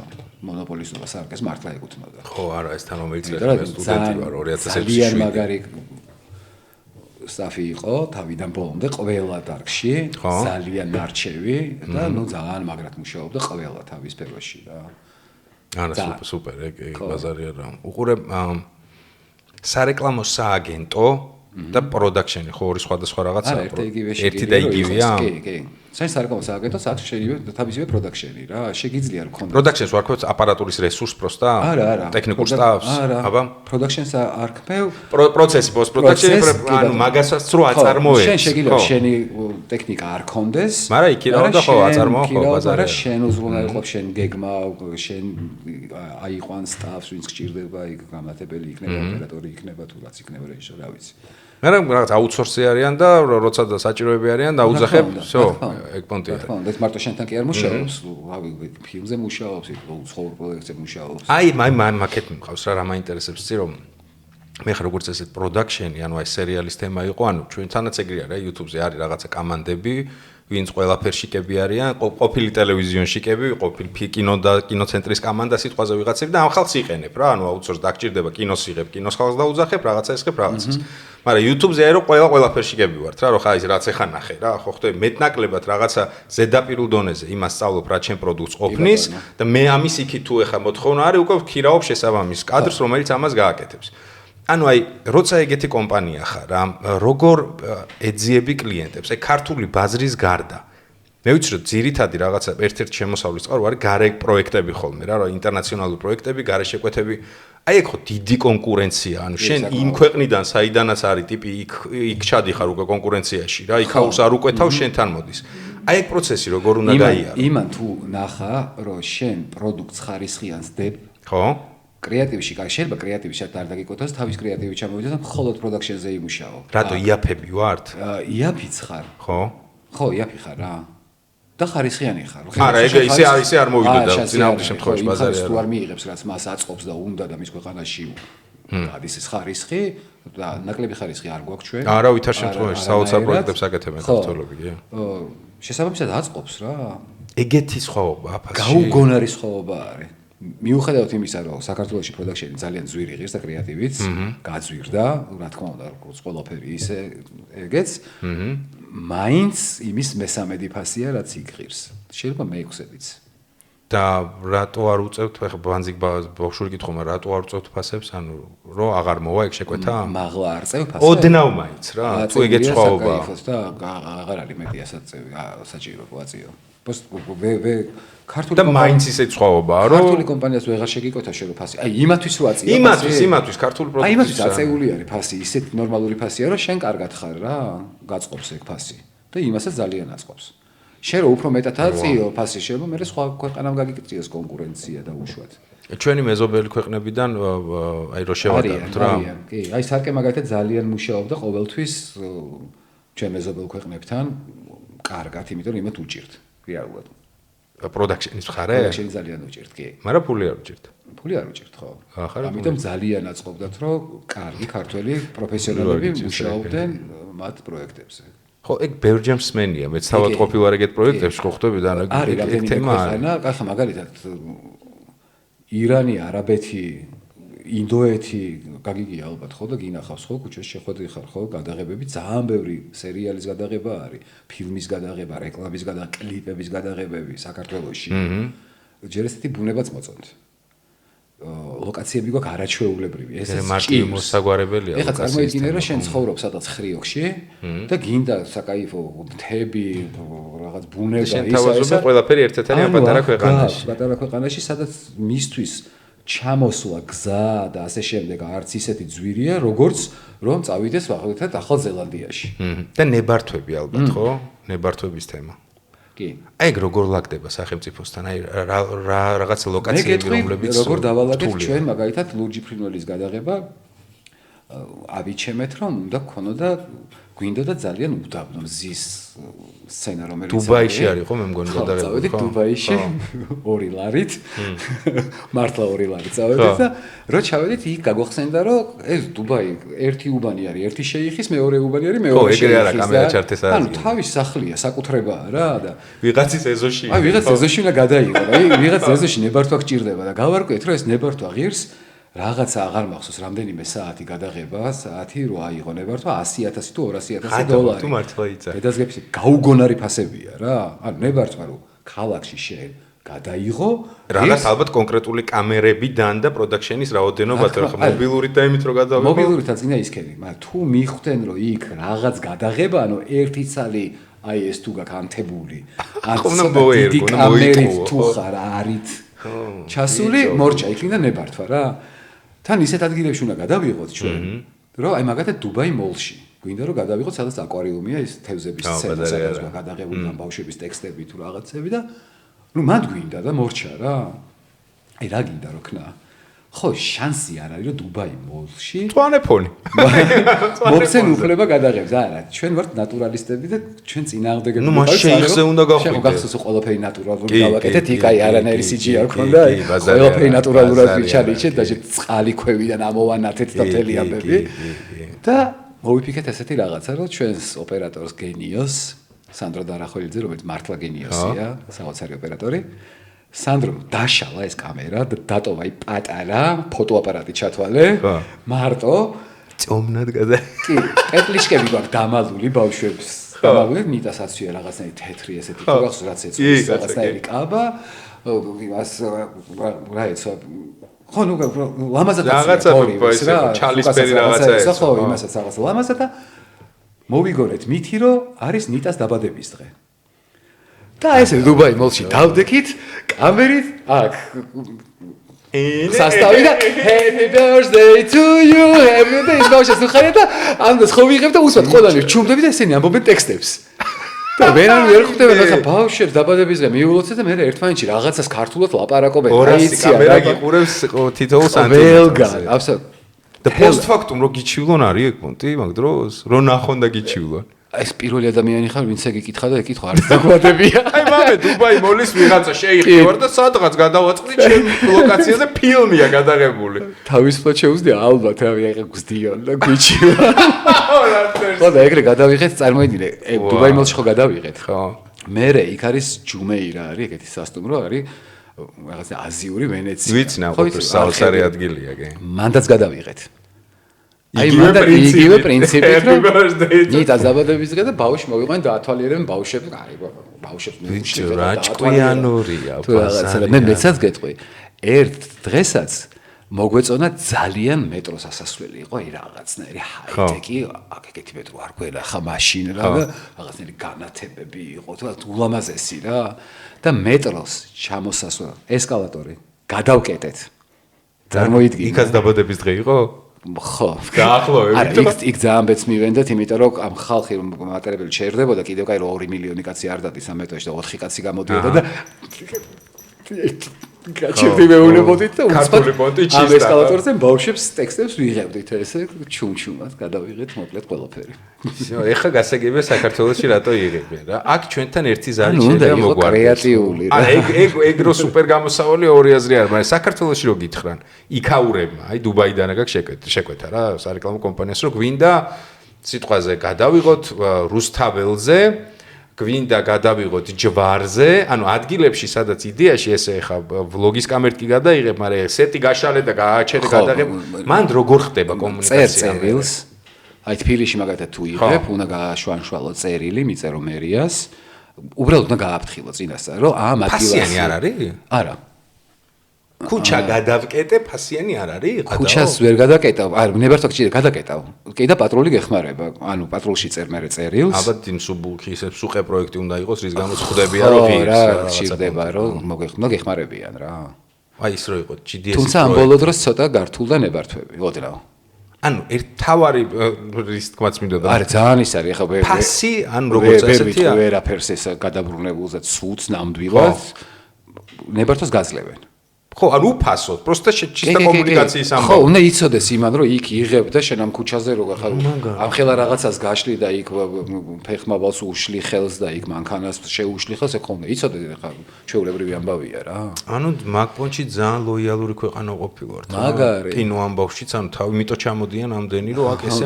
მონოპოლისტობა სარკეს მართლა ეკუთვნოდა. ხო, არა, ეს თან რომელიც მე სტუდენტი ვარ 2007 წელს. ძალიან მაგარი სტაფი იყო თავიდან ბოლომდე ყველა დარგში, ძალიან ნარჩევი და ნუ ძალიან მაგრად მუშაობდა ყველა თავის სფეროში რა. არა, სუპერ, ეგ ბაზარი არა. უყურე სარეკლამო სააგენტო და პროდაქშენი ხო ორი სხვადასხვა რაღაცა. ერთი და იგივეა? კი. საერთოდ სარეკლამო სააგენტოს აქვს შეიძლება თავისივე პროდაქშენი რა. შეგიძლია რომ კონდო. პროდაქშენს ვარქვევთ აპარატურის რესურს პროსტა? არა. ტექნიკურ სტაფს? აბა. პროდაქშენს არქმევ პროცესი პოსტ პროდაქშენი ანუ მაგასაც რო აწარმოებს. შენ შეგიძლია შენი ტექნიკა არ კონდეს. მაგრამ იქ ირავა და ხო აწარმოა ხო ბაზარი. შენ უზრუნველყოფ შენ გეგმა, შენ აიყვან სტაფს, ვინც გჭირდება, იქ გამათებელი იქნება, ოპერატორი იქნება, თუ რაც იქნება რეჟისორი, რა ვიცი. მაგრამ რაღაც აუთსორსი არიან და როცა და საჭიროები არიან დაუძახებ, всё, ეგ პონტია. ხო, და მარტო შენთან კი არ მუშაობს, ფილმზე მუშაობს, ცხოვრ პროექტზე მუშაობს. აი, მაკეთ მყავს რა მაინტერესებს ცი რომ მე ხარ როგორც ესეთ პროდაქშენი, ანუ აი სერიალის თემა იყო, ანუ ჩვენთანაც ეგრეა რა, YouTube-ზე არის რაღაცა კამანდები, ვინც ყველაფერ შიკები არიან, ყოფილი ტელევიზიონ შიკები, ყოფილი კინო და კინოცენტრის კამანდა სიტყვაზე ვიღაცები და ამ ხალხს იყენებ რა, ანუ აუთსორს დაგჭირდება კინოს იღებ, კინოს ხალხს დაუძახებ, რაღაცა ესხებ რაღაცას. მაგრამ YouTube-ზე არო ყველაფერ შიკები ვართ რა, რომ ხა ის რაც ეხა ნახე რა, ხო ხტები მეტნაკლებად რაღაცა ზედაპირულ დონეზე იმას სწავლობ რა ჩემ პროდუქტს ყოფნის და მე ამის იქით თუ ეხა მოთხოვნა არის, უკვე ვქირაობ შესაბამის კადრს, რომელიც ამას გააკეთებს. ანუ აი, როცა ეგეთი კომპანია ხარ რა, როგორ ეძიები კლიენტებს? აი, ქართული ბაზრის გარდა. მე ვიცი რომ ძირითადი რაღაცა ერთ-ერთი შემოსავლის წყარო არის გარე პროექტები ხოლმე რა, ინტერნაციონალური პროექტები, გარე შეკვეთები. აი, ეგ ხო დიდი კონკურენცია, ანუ შენ იმ ქვეყნიდან, საიდანაც არის ტიპი, იქ ჩადიხარ უკვე კონკურენციაში რა, იქ აუს არ უკვეთავ შენთან მოდის. აი, ეგ პროცესი როგორ უნდა გაიარო? იმან თუ ნახა, რომ შენ პროდუქტს ხარისხიანს დებ, ხო? კრეატივში, შეიძლება კრეატივში არ დაგიკოთოს, თავის კრეატივი ჩამოვიდა და მხოლოდ პროდაქშენზე იმუშაო. რატო იაფები ვართ? იაფიც ხარ. ხო? ხო, იაფი ხარ რა. და ხარისხიანი ხარ. არა, ეგ ისე არ მოვიდოდა ძინავდი შემთხვევაში ბაზარი არა. თუ არ მიიღებს რაც მას აწყობს და უნდა და მის ქვეყანაში გადის ეს ხარისხი და ნაკლები ხარისხი არ გვაქვს ჩვენ. არა, ვითარ შემთხვევაში საოცარ პროექტებს აკეთებენ ქართველები, კი. შესაბამისად აწყობს რა. ეგეთი სხვაობა აფასში. გაუგონარი სხვაობა არის. მიუხედავად იმისა, რომ საქართველოში პროდაქშენი ძალიან ძვირი ღირს და კრეატივიც გაძვირდა, რა თქმა უნდა, როგორც ყველაფერი ისე ეგეც, მაინც იმის მესამედი ფასია, რაც იგღირს. შეიძლება მე-6-ებიც. და რატო არ უწევთ, ხა ბანზიკ ბავშვური კითხვა, რატო არ უწევთ ფასებს, ანუ რომ აღარ მოვა ეგ შეკვეთა? მაღლა არ წევ ფასებს. ოდნავ მაინც რა, თუ ეგეც სხვაობა. და აღარ არის მეტი საჭირო პოაციო. ქართული და მაინც ისეთ სხვაობაა, რომ ქართული კომპანიას ვეღარ შეგიკოთა შენ ფასი. აი, იმათვის რო აწია ფასი. იმათვის ქართული პროდუქტი. აი, იმათვის აწეული არის ფასი, ისეთ ნორმალური ფასია, რომ შენ კარგად ხარ რა, გაწყობს ეგ ფასი. და იმასაც ძალიან აწყობს. შენ რო უფრო მეტად აწიო ფასი, შეიძლება მე სხვა ქვეყანამ გაგიკეთოს კონკურენცია და უშუალოდ. ჩვენი მეზობელი ქვეყნებიდან აი რო შევადაროთ რა. კი, აი სარკე მაგალითად ძალიან მუშაობდა ყოველთვის ჩვენ მეზობელ ქვეყნებთან კარგად, იმიტომ რომ იმათ უჭირთ. რეალურად. პროდაქშენის მხარე? პროდაქშენი ძალიან უჭირთ, კი. მაგრამ ფული არ უჭირთ. ფული არ უჭირთ, ხო. ამიტომ ძალიან აწყობდათ, რომ კარგი ქართველი პროფესიონალები მუშაობდნენ მათ პროექტებზე. ხო, ეგ ბერჯემსმენია, მეც თავად ყოფილვარ ეგეთ პროექტებში, ხო ხტები და ეგ თემა არის. კახა მაგალითად ირანი, არაბეთი, ინდოეთი გაგიგია ალბათ ხო და გინახავს ხო ქუჩაში შეხვედი ხარ ხო გადაღებები ძალიან ბევრი სერიალის გადაღება არის ფილმის გადაღება რეკლამის გადაღება კლიპების გადაღებები საქართველოში ჯერ ესეთი ბუნებაც მოწონთ ლოკაციები გვაქვს არაჩვეულებრივი ეს მარტივი მოსაგვარებელია ეხლა წარმოიდგინე რომ შენ ცხოვრობ სადაც ხრიოქში და გინდა საკაიფო მთები რაღაც ბუნება ისა ყველაფერი ერთ-ერთია პატარა ქვეყანაში პატარა ქვეყანაში სადაც მისთვის ჩამოსვლა გზა და ასე შემდეგ არც ისეთი ძვირია, როგორც რომ წავიდეს ვაღებთ ახალ ზელანდიაში. და ნებართვები ალბათ, ხო? ნებართვების თემა. კი. აი როგორ ლაგდება სახელმწიფოსთან, აი რაღაც ლოკაციები რომლებიც როგორ დავალაგეთ ჩვენ მაგალითად ლურჯი ფრინველის გადაღება ავიჩემეთ რომ უნდა გქონოდა გვინდა და ძალიან უდაბნო მზის სცენა რომელიც დუბაიში არის ხო მე მგონი გადაღება ხო? წავედით დუბაიში 2 ლარით. მართლა 2 ლარით წავედით და რო ჩავედით იქ გაგვახსენდა რომ ეს დუბაი ერთი უბანი არის, ერთი შეიხის, მეორე უბანი არის, მეორე შეიხის. ხო, ეგრე არა კამერა ჩართეს არა. ანუ თავის სახლია, საკუთრებაა რა და ვიღაცის ეზოში. აი ვიღაც ეზოში უნდა გადაიღო. აი ვიღაც ეზოში ნებართვა გჭირდება და გავარკვიეთ რომ ეს ნებართვა ღირს რაღაცა აღარ მახსოვს რამდენიმე საათი გადაღება, საათი რო აიღო ნებართვა 100,000 თუ 200,000 დოლარი. თუ მართლა იცი. გადაზგებში გაუგონარი ფასებია რა. ანუ ნებართვა რო ქალაქში შენ გადაიღო, რაღაც ალბათ კონკრეტული კამერებიდან და პროდაქშენის რაოდენობა თორე მობილურით და იმით რო გადავიღო. მობილურითაც წინა ისქენი, მაგრამ თუ მიხვდნენ რომ იქ რაღაც გადაღება, ანუ ერთი ცალი აი ეს თუ გაკანთებული. დიდი კამერით თუ ხარ არით ჩასული მორჩა იქნიდა ნებართვა რა. თან ისეთ ადგილებში უნდა გადავიღოთ ჩვენ, რომ აი მაგათად დუბაი მოლში. გვინდა რომ გადავიღოთ სადაც აკვარიუმია, ის თევზების სცენა, სადაც გადაღებული ამ ბავშვების ტექსტები თუ რაღაცები და ნუ მათ გვინდა და მორჩა რა. აი რა გინდა რო ქნა? ხო, შანსი არ არის რომ დუბაი მოლში თვანეფონი. მოგცენ უფლება გადაღებს. არა, ჩვენ ვართ ნატურალისტები და ჩვენ წინააღმდეგები. ნუ მას შეიხზე უნდა გავხვიდე. შეხო გახსოვს ყველაფერი ნატურალური გავაკეთეთ, იქ აი არანაირი CGI არ ქონდა, ყველაფერი ნატურალურად ვიჩარიჩეთ და წყალი ქვევიდან ამოვანათეთ და მთელი ამბები. და მოვიფიქრეთ ესეთი რაღაცა, რომ ჩვენს ოპერატორს გენიოს, სანდრო დარახველიძე, რომელიც მართლა გენიოსია, საოცარი ოპერატორი. სანდრო დაშალა ეს კამერა და დატოვა აი პატარა ფოტოაპარატი ჩათვალე მარტო წომნად გადა კი პეტლიშკები გვაქვს დამალული ბავშვებს დამალული ნიტას აცვია რაღაცნაირი თეთრი ესეთი თუ გახსოვს რაც ეცვის რაღაცნაირი კაბა იმას რა ეცვა ხო ნუ ლამაზად რაღაცა ჩალისფერი რაღაცა ეცვა ხო იმასაც რაღაც ლამაზად და მოვიგონეთ მითი რომ არის ნიტას დაბადების დღე და ესე დუბაი მოლში დავდექით კამერით აქ სასტავი და happy birthday to you happy birthday ბავშვს ხარია და ამას ხო ვიღებ და უსვათ ყველანი ჩუმდები და ესენი ამბობენ ტექსტებს და ვერან ვერ ხვდები რა ბავშვებს დაბადების დღე მიულოცეთ და მე ერთმანეთში რაღაცას ქართულად ლაპარაკობენ აიცი კამერა გიყურებს თითოეულ სანტიმეტრზე და post factum რო გიჩივლონ არის ეგ პონტი მაგ დროს რო ნახონ და გიჩივლონ ეს პირველი ადამიანი ხარ ვინც ეგ იკითხა და ეკითხა არის დაგვადებია აი მამე დუბაი მოლის ვიღაცა შეიხდი ვარ და სადღაც გადავაწყდი ჩემ ლოკაციაზე ფილმია გადაღებული თავისუფლად შეუძლია ალბათ რავი აი გზდიონ და გვიჩივა ხო და ეგრე გადავიღეთ წარმოიდგინე დუბაი მოლში ხო გადავიღეთ ხო მერე იქ არის ჯუმეირა არის ეგეთი სასტუმრო არის რაღაცა აზიური ვენეცია ვიცი ნაყოფის საოცარი ადგილია კი მანდაც გადავიღეთ აი მანდა იგივე პრინციპით რომ ნიტას დაბადების დღე და ბავშვი მოვიყვან და ათვალიერებენ ბავშვებს აი ბავშვებს მეუშვი რა ჭკვიანურია ბასარი მე მეცაც გეტყვი ერთ დღესაც მოგვეწონა ძალიან მეტროს ასასვლელი იყო აი რაღაცნაირი ჰაიტექი აქ ეგეთი მეტრო არ გველა ხა მაშინ რა და რაღაცნაირი განათებები იყო თუ ულამაზესი რა და მეტროს ჩამოსასვლა ესკალატორი გადავკეტეთ წარმოიდგინე იქაც დაბადების დღე იყო ხო, დაახლოებით. არა, იქ ძალიან ბეც მივენდეთ, იმიტომ რომ ამ ხალხი მატერიალები შეერდებოდა, კიდევ კაი 2 მილიონი კაცი არ დადის ამ მეტროში და 4 კაცი გამოდიოდა და გაჩერდი მეუნებოდით და ქართული პონტი ჩისტა. ამ ესკალატორზე ბავშვებს ტექსტებს ვიღებდით ესე ჩუმჩუმად გადავიღეთ მოკლედ ყველაფერი. ეხა გასაგებია საქართველოში რატო იღებენ რა? აქ ჩვენთან ერთი ზარი შეიძლება მოგვარდეს. კრეატიული რა. ეგ რო სუპერ გამოსავალი ორი აზრი არის, მაგრამ საქართველოში რო გითხრან, იქაურებმა, აი დუბაიდან აქ შეკვეთა რა, სარეკლამო კომპანიას რო გვინდა სიტყვაზე გადავიღოთ რუსთაველზე გვინდა გადავიღოთ ჯვარზე, ანუ ადგილებში სადაც იდეაში ესე ხა ვლოგის კამერით კი გადაიღებ, მაგრამ სეტი გაშალე და გააჩერე გადაღებ, მან როგორ ხდება კომუნიკაცია? წერილს. აი თბილისში მაგათად თუ იღებ, უნდა გააშვანშვალო წერილი, მიწერო მერიას, უბრალოდ უნდა გააფრთხილო წინასწარ, რომ ამ ადგილას ფასიანი არ არის? არა. ქუჩა გადავკეტე, ფასიანი არ არის? ქუჩას ვერ გადაკეტავ, არ ნებართვა გჭირდება, გადაკეტავ. კი და პატრული გეხმარება. ანუ პატრულში წერ მე წერილს. ალბათ იმ სუბუქი ისე სუყე პროექტი უნდა იყოს, რის გამოც ხვდებიან რომ ღირს რა გჭირდება, რომ მოგეხმარებიან რა. აი ის რო იყო GDS-ის თუმცა ამ ბოლო დროს ცოტა გართულ და ნებართვები ოდნავ ანუ თავარი რის თქმაც მინდოდა არა ძალიან ის არის ახლა ფასი ან როგორც ასეთია ვერაფერს ეს გადაბრუნებულზე ცუც ნამდვილად ნებართვას გაძლევენ ხო ანუ უფასოდ просто чисто კომუნიკაციის ამბავი ხო უნდა იცოდეს იმან რომ იქ იღებ და შენ ამ ქუჩაზე რო ხარ ამ ხელა რაღაცას გაშლი და იქ ფეხმაბალს უშლი ხელს და იქ მანქანას შეუშლი ხელს ეგ ხომ უნდა იცოდეს ხა ჩვეულებრივი ამბავია რა ანუ მაგპონჩი ძალიან ლოიალური ქვეყანა ყოფილვართ მაგარი კინო ამბავშიც ანუ თავი მიტო ჩამოდიან ამდენი რომ აქ ესე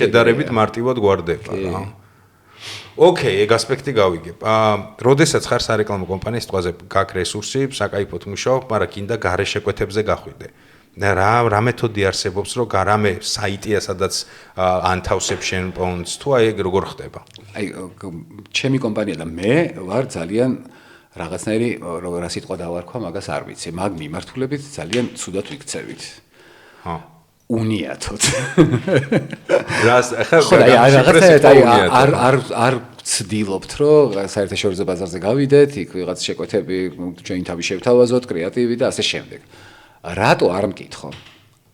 შედარებით მარტივად გვარდება რა ოკეი, ეგ ასპექტი გავიგებ. როდესაც ხარ სარეკლამო კომპანიის თვალზე გაკ რესურსი, საკაიფოდ მუშაობ, მაგრამ კიდე გარე შეკვეთებზე გახვიდე. რა მეთოდი არსებობს, რომ გარამე საიტია, სადაც ანთავსებ შენ პონტს, თუ აი ეგ როგორ ხდება? აი, ჩემი კომპანია და მე ვარ ძალიან რაღაცნაირი რა სიტყვა დავარქვა, მაგას არ ვიცი. მაგ მიმართულებით ძალიან ცუდად ვიქცევით. ჰა უნიათოდ. რას ახლა არ ცდილობთ რომ საერთაშორისო ბაზარზე გავიდეთ, იქ ვიღაც შეკვეთები ჩვენ თავი შევთავაზოთ, კრეატივი და ასე შემდეგ. რატო არ მკითხო?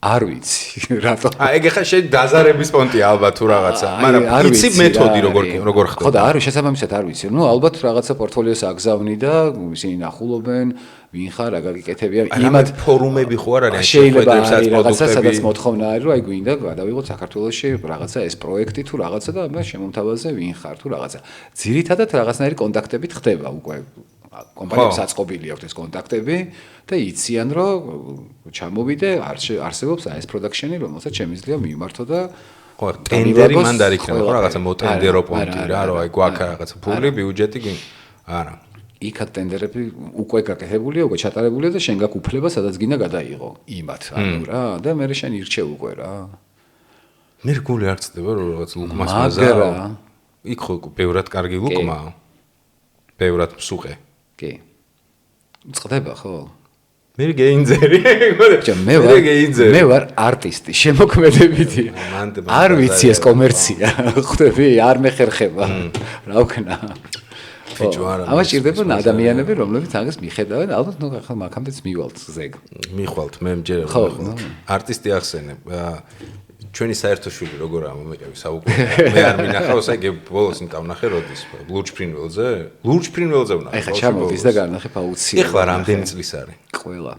არ ვიცი, რატო? ეგ ახლა შენ დაზარების პონტია ალბათ თუ რაღაცა, მაგრამ იცი მეთოდი როგორ ხდება? ხო და არ შესაბამისად არ ვიცი. ნუ ალბათ რაღაცა პორტფოლიოს აგზავნი და ისინი ნახულობენ ვინ ხარ, რა გაკეთებია. იმათ ფორუმები ხო არ არის შეხვედრებსაც რაღაცა სადაც მოთხოვნა არის რომ აი გვინდა გადავიღოთ საქართველოში რაღაცა ეს პროექტი თუ რაღაცა და ამას შემომთავაზე ვინ ხარ თუ რაღაცა. ძირითადად რაღაცნაირი კონტაქტებით ხდება უკვე კომპანიებს აწყობილი აქვს ეს კონტაქტები და იციან რომ ჩამოვიდე არსებობს ეს პროდაქშენი რომელსაც შემიძლია მიმართო და ხო ტენდერი მანდ არ იქნება ხო რაღაცა მოტენდერო პონტი რა რომ აი გვაქვს რაღაცა ფული ბიუჯეტი არა იქა ტენდერები უკვე გაკეთებულია, უკვე ჩატარებულია და შენ გაქვს უფლება, სადაც გინდა გადაიღო იმათ, ანუ რა, და მე შენ ირჩევ უკვე რა. მე გული არ ცდება რომ რაღაც ლუკმას მაზარა. იქ ხო ბევრად კარგი ლუკმაა. ბევრად მსუყე. კი. წყდება ხო? მე გეინძერი. მე ვარ არტისტი, შემოქმედებითი. არ ვიცი ეს კომერცია, ხვდები, არ მეხერხება. რა ვქნა? ამას ჭირდება ადამიანები, რომლებიც ამას მიხედავენ, ალბათ ნუ ახლა მაგამდეც მივალთ ზეგ. მიხვალთ, მე მჯერა. არტისტი ახსენებ. ჩვენი საერთოშვილი როგორ ამომიყევი საუბრობ. მე არ მინახავ, ესე ბოლოს ნიტავ ნახე როდის? ლურჯფრინველზე? ლურჯფრინველზე ვნახე. ეხლა ჩამოვდის და განახე აუცილებლად. ეხლა რამდენი წლის არის? ყველა.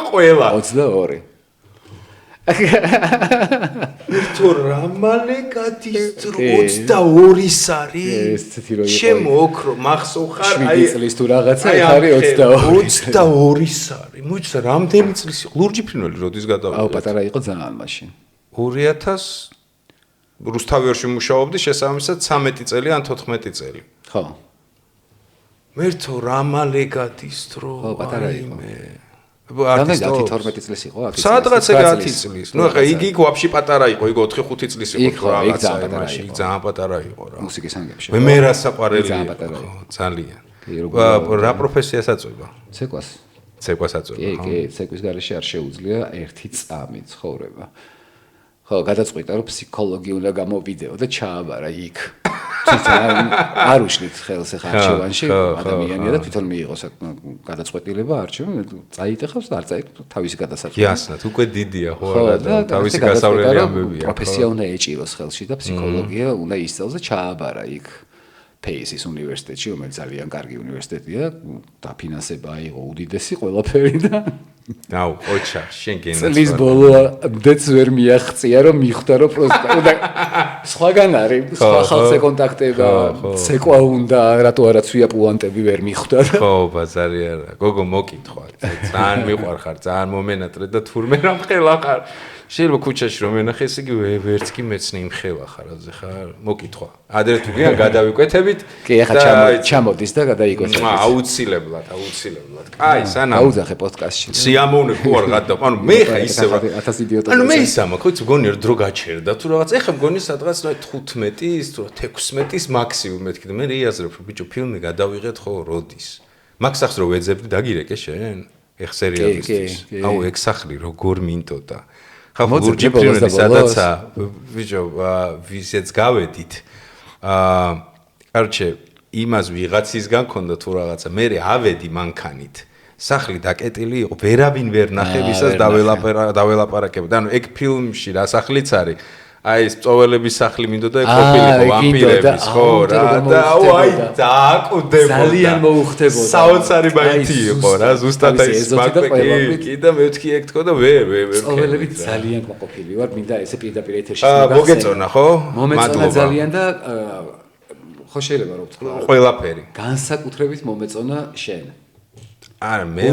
ყველა. 22. თუ რამალე გადის 22 არის? ჩემო ოქრო მახსოვ ხარ აი 7 წლის თუ რაღაცა ეს არის 22. 22 არის. მოიცა რამდენი წლის იყო? ლურჯი ფრინველი როდის გადავიდა? აუ პატარა იყო ძალიან მაშინ. 2000 რუსთავიორში მუშაობდი შესაბამისად 13 წელი ან 14 წელი. ხო. მე თუ რამალე გადის დრო. ხო პატარა იყო. არტისტო 12 წლის იყო, 10 წლის. სადღაც 10 წლის. ნუ ახლა იგი ვაფშე პატარა იყო, იგი 4-5 წლის იყო რაღაცა იმაში, ძალიან პატარა იყო რა. მუსიკის ანგებში. მე რა საყვარელი იყო, ძალიან. რა პროფესიას აწვება? ცეკვას. ცეკვას აწვება. კი, ცეკვის გარეშე არ შეუძლია ერთი წამი ცხოვრება. ხო, გადაწყვიტა რომ ფსიქოლოგი უნდა გამოვიდეო და ჩააბარა იქ. თვითონ არ უშლით ხელს ახლა არჩევანში ადამიანია და თვითონ მიიღოს გადაწყვეტილება არჩევანი წაიტეხავს და არ წაიტეხავს თავისი გადასაწყვეტი. იასნად, უკვე დიდია ხო რა თავისი გასავლელი ამბებია. პროფესია უნდა ეჭიროს ხელში და ფსიქოლოგია უნდა ისწავლოს და ჩააბარა იქ. ფეისის უნივერსიტეტში, რომელიც ძალიან კარგი უნივერსიტეტია, დაფინანსება აიღო უდიდესი ყველაფერი და აუ, ოჩა, შენ გენაცვალე. წლის ბოლომდეც ვერ მიაღწია, რომ მიხვდა, რომ პროსტა უნდა სხვაგან არის, სხვა ხალხზე კონტაქტება, ცეკვა უნდა, რატო არაცვია პუანტები ვერ მიხვდა. ხო, ბაზარი არა. გოგო მოკითხვა, ძალიან მიყვარხარ, ძალიან მომენატრე და თურმე რამ ხელა ხარ. შეიძლება ქუჩაში რომ ენახე, ესე იგი ვერც კი მეცნი იმ ხელა ხარ, აზე ხარ, მოკითხვა. ადრე თუ გიან გადავიკვეთებით. კი, ახლა ჩამოდის და გადაიკვეთებით. აუცილებლად. კაი, სანამ აუძახე პოდკასტში. სიამოვნებ ხო არ გადავ. ანუ მე ხა ისევ 1000 idiotas. ანუ მე ისა მაქვს, ხო, მგონი რომ დრო გაჩერდა თუ რაღაც. ეხლა მგონი სადღაც 15-ის თუ 16-ის მაქსიმუმ მეთქი და მე რეაზრებ რომ ბიჭო ფილმი გადავიღეთ ხო როდის. მაგ სახს რო ვეძებდი დაგირეკე შენ? ეხ სერიალისტის. აუ ეგ სახლი როგორ მინტოდა. ხა ლურჯი ფრინველი სადაცა ბიჭო ვიზეც გავედით. კარჩე იმას ვიღაცისგან ქონდა თუ რაღაცა მე ავედი მანქანით სახლი დაკეტილი იყო, ვერავინ ვერ ნახებისას დაველაპარაკებდა. ანუ ეგ ფილმში რა სახლიც არის. აი ეს წოველების სახლი მინდოდა ეგ ყოფილიყო ვამპირების, ხო რა და აი დააკუდებოდა. ძალიან მოუხდებოდა. საოცარი ბაითი იყო რა, ზუსტად აი მაგბეკი კი და მეთქი ეგ თქო და ვერ. წოველები ძალიან ყოფილი ვარ, მინდა ესე პირდაპირ ეთერში მოგეწონა ხო? მომეწონა ძალიან და ხო შეიძლება რა ვთქვა? ყველაფერი. განსაკუთრებით მომეწონა შენ. არა მე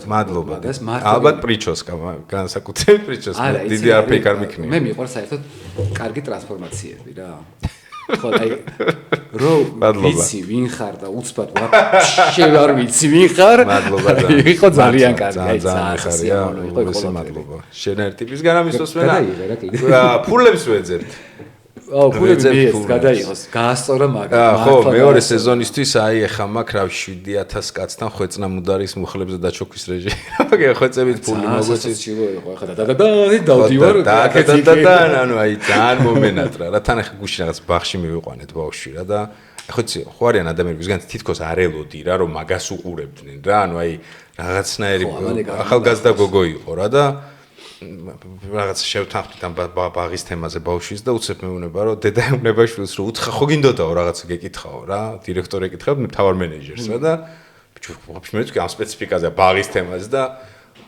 მადლობა ალბათ პრიჩოსკა განსაკუთრებით პრიჩოსკა დიდი არაფერი არ მიქნია მე მიყვარს საერთოდ კარგი ტრანსფორმაციები რა ხო აი რო ვიცი ვინ ხარ და უცბად ვაფშე არ ვიცი ვინ ხარ მადლობა და იყო ძალიან კარგი აი ძალიან იყო მადლობა შენ ერთ ტიპისგან ამისოს მენა ფულებს ვეძებთ აუ ფულები გადაიღოს გაასწორა მაგრამ ხო მეორე სეზონისთვის აი ეხა მაქვს რა 7000 კაცთან ხვეწნა მუდარის მუხლებზე დაჩოქვის რეჟიმი რა ხვეწებით ფული მოგვეცით ჩილო იყო ეხა და დავდივარ და ანუ აი ძალიან მომენატრა რა თან ეხა გუში რაღაც ბახში მივიყვანეთ ბავშვი რა და ხო იცი ხო არიან ადამიანები ვისგან თითქოს არ ელოდი რა რომ მაგას უყურებდნენ რა ანუ აი რაღაცნაირი ახალგაზრდა გოგო იყო რა და რაღაც შევთანხმდით ამ ბაღის თემაზე ბავშვის და უცებ მეუბნება რომ დედა ეუბნება შვილს რომ უთხა ხო გინდოდაო რაღაცა გეკითხაო რა დირექტორი ეკითხავ მე თავარ მენეჯერს რა და ბიჭო ვაფშე მე თქვი ამ სპეციფიკაზე ბაღის თემაზე და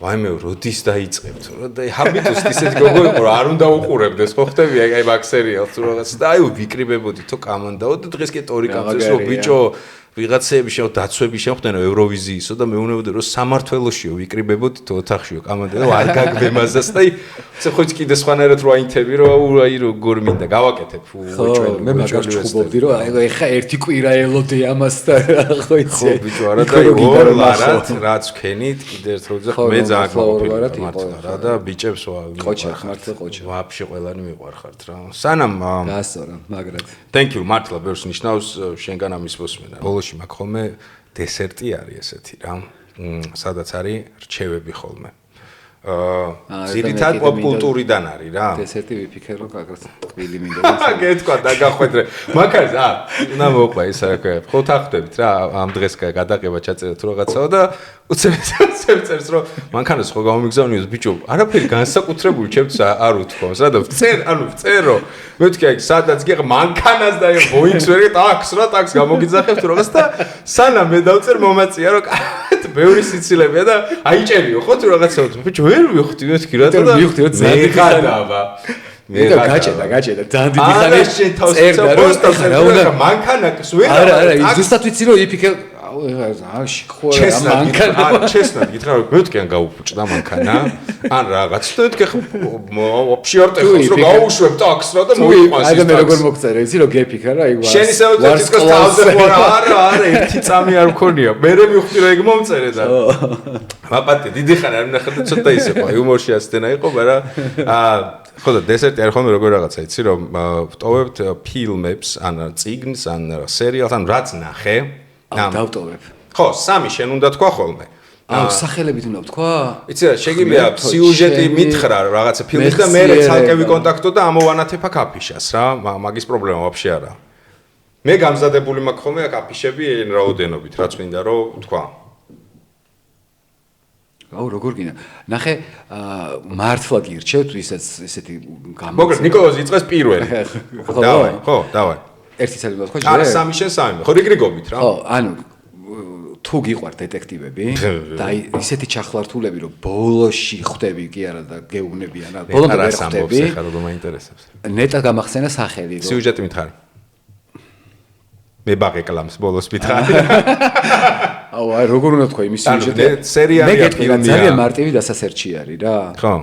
ვაიმე როდის დაიწყებთ რა და ჰაბიტუსით ისეთი გოგო იყო რომ არ უნდა უყურებდეს ხო ხტები აი მაგ სერიალს თუ რაღაც და აი ვიკრიბებოდი თო კამანდაო და დღეს კი ტორი გამწეს რომ ბიჭო ვიღაცები შევ დაცვები შევხდენო ევროვიზიისო და მეუბნებოდი რომ სამართველოშიო ვიკრიბებოდი თო ოთახშიო კამანდაო და არ გაგბემაზას და აი ხო კიდე სხვანაირად რო აინთები რომ აი როგორ მინდა გავაკეთებ უჩვენო მე მაგას ჩხუბობდი რომ აი ეხა ერთი კვირა ელოდე ამას და ხო იცი ხო ბიჭო არა და რაც ვქენით კიდე ერთ როზე მე ძალიან გამოფილდა რა და ბიჭებს ყოჩა მართლა ყოჩა ვაფშე ყველანი მიყვარხართ რა სანამ გასწორა მაგრად thank you მართლა ბევრს ნიშნავს შენგან ამის მოსმენა ბოლოში მაგ ხოლმე დესერტი არის ესეთი რა სადაც არის რჩევები ხოლმე ძირითადად პოპ კულტურიდან არის რა დესერტი ვიფიქრე რომ კაკას ტყვილი მინდა გეთქვა დაგახვედრე მაგას უნდა მოყვა ის რა ქვია ხო თახდებით რა ამ დღეს გადაყება ჩაწერეთ რაღაცაო და უცებ რომ მანქანას ხო გამომიგზავნიოს ბიჭო არაფერი განსაკუთრებული ჩემთვის არ უთქვამს რა და ვწერო მე ვთქი აი სადაც გიღე მანქანას და ვოიქს ვერი ტაქს გამოგიძახებთ რაღაც და სანამ მე დავწერ მომაწია რომ ბევრი სიცილებია და აიჭერიო ხო თუ რაღაცაო ბიჭო ვერ ვიხდი მეთქი რა და მე გადავა მე გაჭედა ძალიან დიდი ხანი წერდა რომ რა უნდა მანქანას ვერ არა ზუსტად ვიცი რომ იფიქრე აში ხوره მანქანა ჩესნად გითხრა რომ მეთქი ან გაუფუჭდა მანქანა ან რაღაც და მეთქი ვაფშე არ ტეხოს რომ გაუშვებ ტაქს რა და მოიყვანს აი და მე როგორ მოგწერე იცი რომ გეფიქრა რა იგ შენი საერთოდ თავზე არა ერთი წამი არ მქონია მე მივხვდი რომ ეგ მომწერე და მაპატი დიდი ხანი არ ვნახე და ცოტა ისე ყო იუმორში ასდენა იყო მაგრამ ხო და დესერტი არ ხომ როგორ რაღაცა იცი რომ ვტოვებთ ფილმებს ან წიგნს ან სერიალს ან რაც ნახე დავტოვებ. ხო, სამი შენ უნდა თქვა ხოლმე. აუ, სახელებით უნდა თქვა? იცი რა, შეგიძლია სიუჟეტი მითხრა რაღაცა ფილმის და მე ცალკე ვიკონტაქტო და ამოვანათებ აქ აფიშას რა, მაგის პრობლემა ვაფშე არა. მე გამზადებული მაქვს ხოლმე აქ აფიშები რაოდენობით, რაც მინდა რომ თქვა. აუ, როგორ გინდა? ნახე, მართლა გირჩევთ ვისაც ესეთი გამო. მოგეთ ნიკოლოზი იწყეს პირველი. ხო, დავაი. ერთი წელი ვთქვა ჯერ. არა, სამი შენ სამი. ხო, რიგრიგობით რა. ხო, ანუ თუ გიყვართ დეტექტივები და ისეთი ჩახლართულები რომ ბოლოში ხვდები კი არა და გეუბნებიან რა ბოლომდე ვერ ხვდები. ხა რომ მაინტერესებს. ნეტა გამახსენა სახელი რომ სიუჟეტი მითხარი. მე ბაღეკლამს ბოლოს მითხარი. აუ, აი როგორ უნდა თქვა იმის სიუჟეტი? სერიალი ფილმია. ძალიან მარტივი დასასერჩი არის რა. ხო.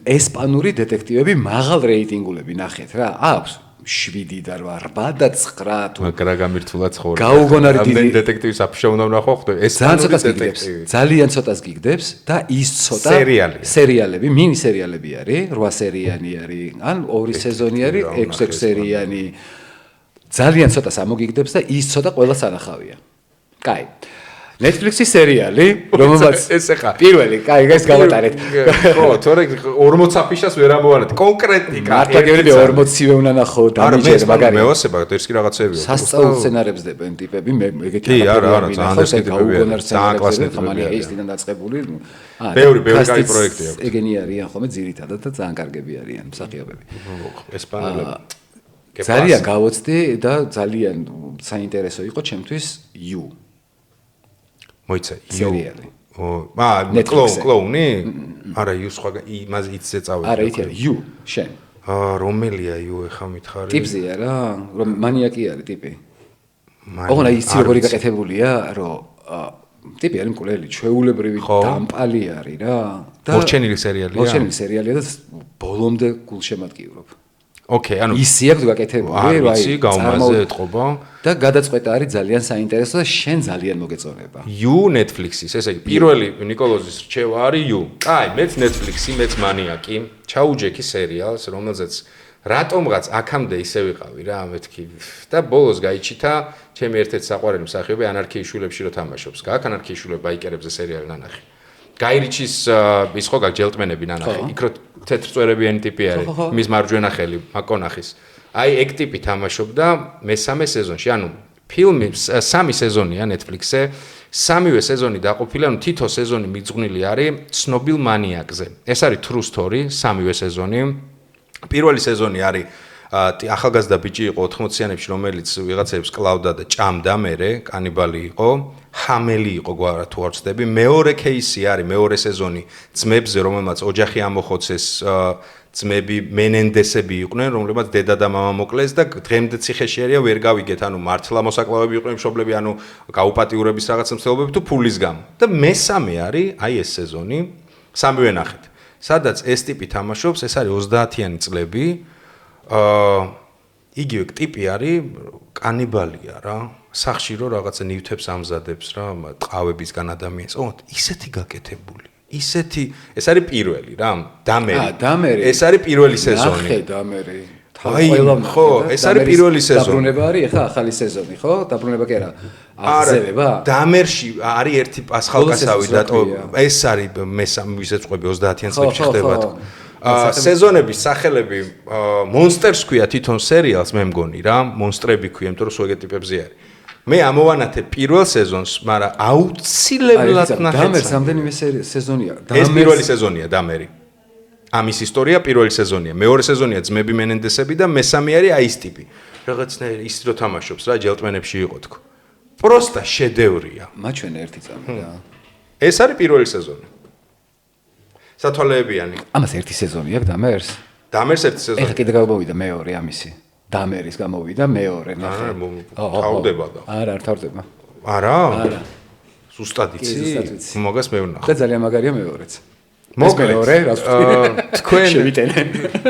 ესპანური დეტექტივები მაღალ რეიტინგულები ნახეთ რა. აქვს 7 და 8 და 9 თუ მაგრამ გამირთულა ცხოვრება. გაუგონარი დიდი დეტექტივის აფიშა უნდა ვნახო ხო? ეს ძალიან ცოტას გიგდებს და ის ცოტა სერიალები, მინი სერიალები არის, 8 სერიანი არის, ან 2 სეზონი არის, 6 სერიანი. ძალიან ცოტას ამოგიგდებს და ის ცოტა ყველა სანახავია. კაი. Netflix-ის სერიალი, რომელსაც ეს ახლა პირველი, კაი, ეს გავატარეთ. ხო, თორე 40 აფიშას ვერ ამოვანეთ. კონკრეტიკა. მართლა გერები 40-ვე უნდა ნახო დამიჯერე მაგარი. მეოსება, ეს კი რაღაცები. სასწაულ სცენარებს დებენ ტიპები, მე ეგეთი კი, არა, ძალიან გაუგონარ სცენარებს ხმალია ისიდან დაწყებული. ბევრი კაი პროექტი აქვს. ეგენი არიან ხოლმე ძირითადად და ძალიან კარგები არიან მსახიობები. ესპანელები. ძალიან გავოცდი და ძალიან საინტერესო იყო ჩემთვის You. მოიცა სერიალი. კლოუნი? არა, You სხვა იმაზე იცზე წავედი. არა, იცი You, შენ. რომელია You ეხა მითხარი? ტიპზეა რა, რომ მანიაკი არის ტიპი. ოღონდ აი იცი როგორი გაკეთებულია, რომ ტიპი არის მკვლელი, ჩვეულებრივი დამპალი არის რა. მორჩენილი სერიალია? მორჩენილი სერიალია და ბოლომდე გულშემატკივრობ. ოკეი, ანუ ისი აქვს გაკეთებული, რომ აი გაუმაზე ეთყობა და გადაწყვეტა არის ძალიან საინტერესო და შენ ძალიან მოგეწონება. You Netflix-ის, ესე იგი, პირველი ნიკოლოზის რჩევა არის You. აი, მეც Netflix-ი, მეც მანიაკი, ჩაუჯექი სერიალს, რომელზეც რატომღაც აქამდე ისე ვიყავი რა, მეთქი და ბოლოს გაიჩითა ჩემი ერთ-ერთი საყვარელი მსახიობი ანარქიის შვილებში რო თამაშობს. გააკ ანარქიის შვილები ბაიკერებზე სერიალი ნანახი. გაირიჩის ის ხო გაქვს ჯელტმენები ნანახი. იქ რო თეთრწვერებიანი ტიპი არის, მის მარჯვენა ხელი, მაკონახის. აი ეგ ტიპი თამაშობდა მესამე სეზონში. ანუ ფილმი 3 სეზონია Netflix-ზე. 3-ვე სეზონი დაყოფილი, ანუ თითო სეზონი მიძღვნილი არის ცნობილ მანიაკზე. ეს არის true story, 3-ვე სეზონი. პირველი სეზონი არის ახალგაზრდა ბიჭი იყო 80-იანებში, რომელიც ვიღაცებს კლავდა და ჭამდა მერე, კანიბალი იყო, ჰამელი იყო გვარა თუ არ ვცდები. მეორე кейსი არის მეორე სეზონი ძმებზე, რომელმაც ოჯახი ამოხოცეს, ძმები მენენდესები იყვნენ, რომლებმაც დედა და მამა მოკლეს და დღემდე ციხეში არიან, ვერ გავიგეთ, ანუ მართლა მოსაკლავები იყვნენ მშობლები, ანუ გაუპატიურების რაღაც მსვლელობები თუ ფულის გამო. და მესამე არის აი ეს სეზონი, 3-ვე ნახეთ. სადაც ეს ტიპი თამაშობს, ეს არის 30-იანი წლები. იგივე ტიპი არის კანიბალია რა. სახში რო რაღაცა ნივთებს ამზადებს რა, ტყავებისგან ადამიანს. ისეთი გაკეთებული. ისეთი, ეს არის პირველი რა, დამერი. ეს არის პირველი სეზონი. ნახე დამერი. ხო, ეს არის პირველი სეზონი. დაბრუნება არის ახლა ახალი სეზონი, ხო? დაბრუნება კი არა. აღზევება. დამერში არის ერთი პასხალკაცავი დატო. ეს არის მესამე ვისეწყები 30-იან წლებში ხდება თქო. სეზონების სახელები Monsters ქვია თვითონ სერიალს მე მგონი რა, მონსტრები ქვია, იმიტომ რომ სუეგე ტიპებზე არის. მე ამოვანათე პირველ სეზონს, მაგრამ აუცილებლად ნახე. დამერს რამდენიმე სეზონია. ეს პირველი სეზონია დამერი. ამის ისტორია პირველი სეზონია. მეორე სეზონია ძმები მენენდესები და მესამე არის აი ეს ტიპი. რაღაცნაირი ის რო თამაშობს რა, ჯელტმენებში იყო თქო. პროსტა შედევრია. მაჩვენე ერთი წამი რა. ეს არის პირველი სეზონი. სათვალეებიანი. ამას ერთი სეზონი აქვს დამერს? დამერს ერთი სეზონი. ეხლა კიდე გამოვიდა მეორე ამისი. დამერის გამოვიდა მეორე ნახე. თავდება და. არა, არ თავდება. არა? არა. ზუსტად იცი? მაგას მე ვნახე. და ძალიან მაგარია მეორეც. მეორე, რას ვთქვი? თქვენ შევიტენე.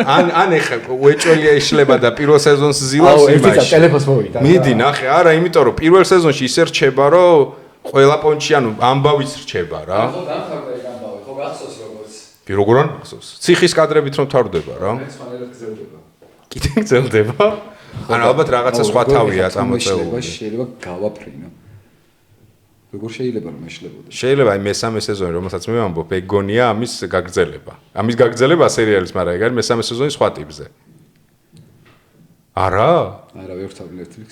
ან ეხა უეჭველია იშლება და პირველ სეზონს ზილავს იმაში. ერთი ტელეფონს მოვიდა. მიდი ნახე, არა, იმიტომ რომ პირველ სეზონში ისე რჩება, რომ ყველა პონჩი ანუ ამბავიც რჩება რა. ხო, დამხარდა ეგ ამბავი, ხო გახსოვს როგორც. როგორ არ გახსოვს? ციხის კადრებით რომ თავდება რა. მე სხვანაირად გრძელდება. კიდე გრძელდება? ანუ ალბათ რაღაცა სხვა თავია წამოწეული. შეიძლება გავაფრინო. როგორ შეიძლება რომ ეშლებოდა? შეიძლება აი მესამე სეზონი, რომელსაც მე ვამბობ, ეგონია ამის გაგრძელება. ამის გაგრძელება სერიალის, მაგრამ ეგ არის მესამე სეზონი სხვა ტიპზე. არა? არა, ვერ ვთავ Netflix.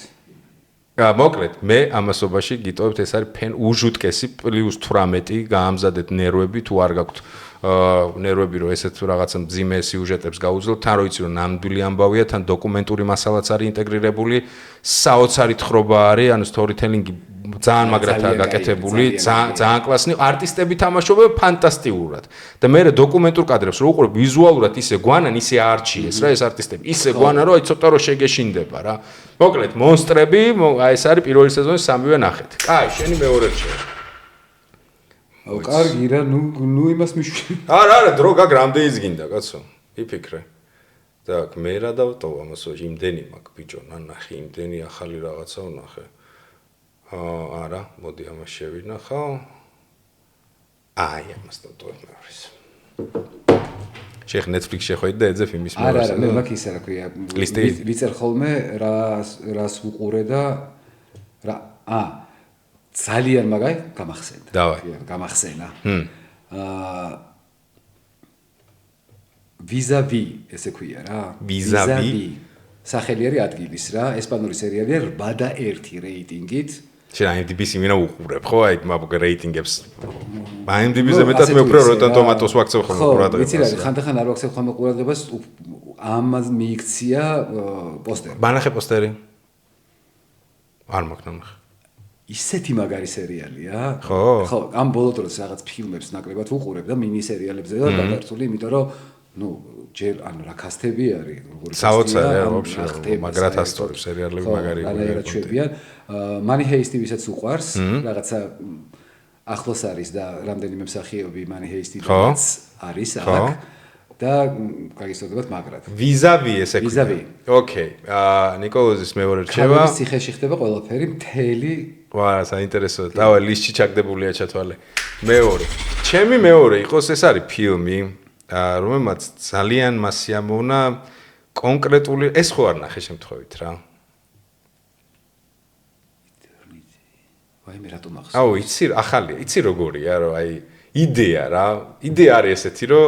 მოკლედ, მე ამასობაში გიტოვებთ, ეს არის ფენ უჟუტკესი +18 გაამზადეთ ნერვები თუ არ გაქვთ ნერვები რომ ესეთ რაღაცა მძიმე სიუჟეტებს გაუძლოთ, თან რო იცი რომ ნამდვილი ამბავია, თან დოკუმენტური მასალაც არის ინტეგრირებული, საოცარი თხრობა არის, ანუ storytelling-ი ძალიან მაგრათაა გაკეთებული, ძალიან კლასი, არტისტები თამაშობენ ფანტასტიკურად. და მე დოკუმენტურ კადრებს რო უყურებ, ვიზუალურად ისე გვანან, ისე არჩიეს რა ეს არტისტები. ისე გვანა რომ აი ცოტა რო შეგეშინდება რა. მოკლედ, მონსტრები, აი ეს არის პირველი სეზონის 3-ვე ნახეთ. კაი, შენი მეორე რჩევა. აუ, კარგი რა, ნუ იმას მიშვი. არა, დრო გაგ რამდენი ზგინდა, კაცო. იფიქრე. так, მე რა დავტოვ ამასო, იმდენი მაქვს ბიჭო, ნახე, იმდენი ახალი რაღაცა ვნახე. არა, მოდი ამას შევინახავ. აი, ამას დავტოვებ მეორის. შეხ Netflix შეხვედი და ეძებ იმის მეორის. არა, მე მაქვს ისე რა ქვია, ვიწერ ხოლმე რას უყურე და რა ძალიან მაგარი გამახსენდა. დავაი. გამახსენა. ვიზავი ესე ქვია რა. ვიზავი. სახელი არის ადგილის რა. ესპანური სერიალია 8.1 რეიტინგით. შენ IMDb-ს იმენა უყურებ, ხო? აი მაგ რეიტინგებს. IMDb-ზე მეტად მე უფრო Rotten Tomatoes ვაქცევ ხოლმე ყურადღებას. ვიცი რა, ხანდახან არ ვაქცევ ხოლმე ყურადღებას, ამას მიიქცია პოსტერი. ბანახე პოსტერი? არ მაქვს ნახე. ისეთი მაგარი სერიალია. ხო? ხო, ამ ბოლო დროს რაღაც ფილმებს ნაკლებად ვუყურებ და მინი სერიალებზე და გადარწული, იმიტომ რომ ჯერ ანუ რა კასტები არის, როგორი საოცარია ვაფშე, მაგრად ასწორებ სერიალები მაგარი. რა ჩვენებიან. Money Heist ვისაც უყვარს, რაღაცა ახლოს არის და რამდენიმე მსახიობი Money Heist-იც არის აქ და გაგისწორდებათ მაგრად. ვიზავი ესე ქვია. ვიზავი. ოკეი. ნიკოლოზის მეორე რჩევა. ქალების ციხეში ხდება ყველაფერი მთელი. ვა, საინტერესოა. დავა ლისტში ჩაგდებულია ჩათვალე. მეორე. ჩემი მეორე იყოს ეს არის ფილმი, რომელმაც ძალიან მასიამოვნა კონკრეტული ეს ხო არ ნახე შემთხვევით რა. აი მე რატომ ახსოვს? აუ, იცი, ახალია, იცი როგორია, რომ აი იდეა რა. იდეა არის ესეთი, რომ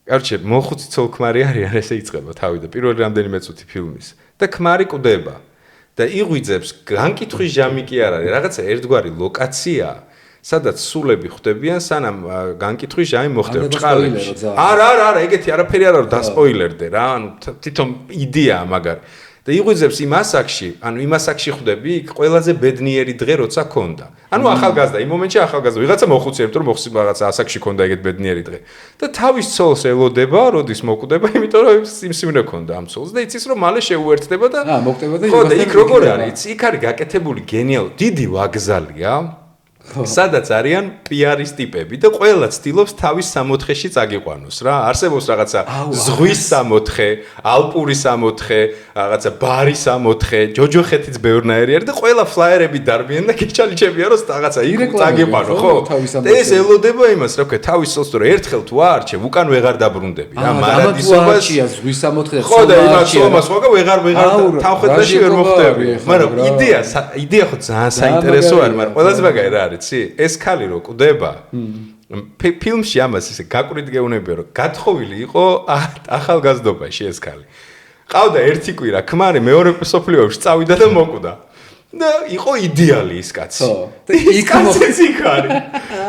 კარჩე, მოხუცი ცოლ-ქმარი არის, ესე იწყება თავი და პირველი რამდენიმე წუთი ფილმის. და ქმარი კვდება და იღვიძებს, განკითხვის ჟამი კი არ არის, რაღაცა ერთგვარი ლოკაცია, სადაც სულები ხვდებიან, სანამ განკითხვის ჟამი მოხდება ჭყალებში. არა, ეგეთი არაფერი არ არის დასპოილერდე რა, ანუ თვითონ იდეაა მაგარი. და იღვიძებს იმ ასაკში, ანუ იმ ასაკში ხვდები, იქ ყველაზე ბედნიერი დღე როცა ქონდა. ანუ ახალგაზრდა, იმ მომენტში ახალგაზრდა, ვიღაცა მოხუცია, იმიტომ რომ მოხუცი რაღაცა ასაკში ქონდა ეგეთ ბედნიერი დღე. და თავის ცოლს ელოდება, როდის მოკვდება, იმიტომ რომ იმ სიმნე ქონდა ამ ცოლს და იცის რომ მალე შეუერთდება და მოკვდება და ხო და იქ როგორ არის? იქ არის გაკეთებული გენიალური, დიდი ვაგზალია. სადაც არიან პიარის ტიპები და ყველა ცდილობს თავის სამოთხეში წაგიყვანოს რა. არსებობს რაღაცა ზღვის სამოთხე, ალპური სამოთხე, რაღაცა ბარი სამოთხე, ჯოჯოხეთიც ბევრნაირი არის და ყველა ფლაიერები დარბიან და გეჩალიჩებიან რომ რაღაცა იქ წაგიყვანო, ხო? და ეს ელოდება იმას, რა ვქო, თავის ცოლს თუ ერთხელ თუ აარჩევ, უკან ვეღარ დაბრუნდები რა. მარადისობას ზღვის სამოთხე ხო და იმას ცოლმას ხო ვეღარ თავხედაში ვერ მოხვდები. მაგრამ იდეა ხო ძალიან საინტერესო არის, მაგრამ ყველაზე მაგარი რა არის? ეს ქალი რო კვდება ფილმში ამას ისე გაკვირით გეუბნებია რომ გათხოვილი იყო ახალგაზრდობაში ეს ქალი. ყავდა ერთი კვირა ქმარი მეორე სოფლიო ომში წავიდა და მოკვდა. და იყო იდეალი ის კაცი. და იქ არის.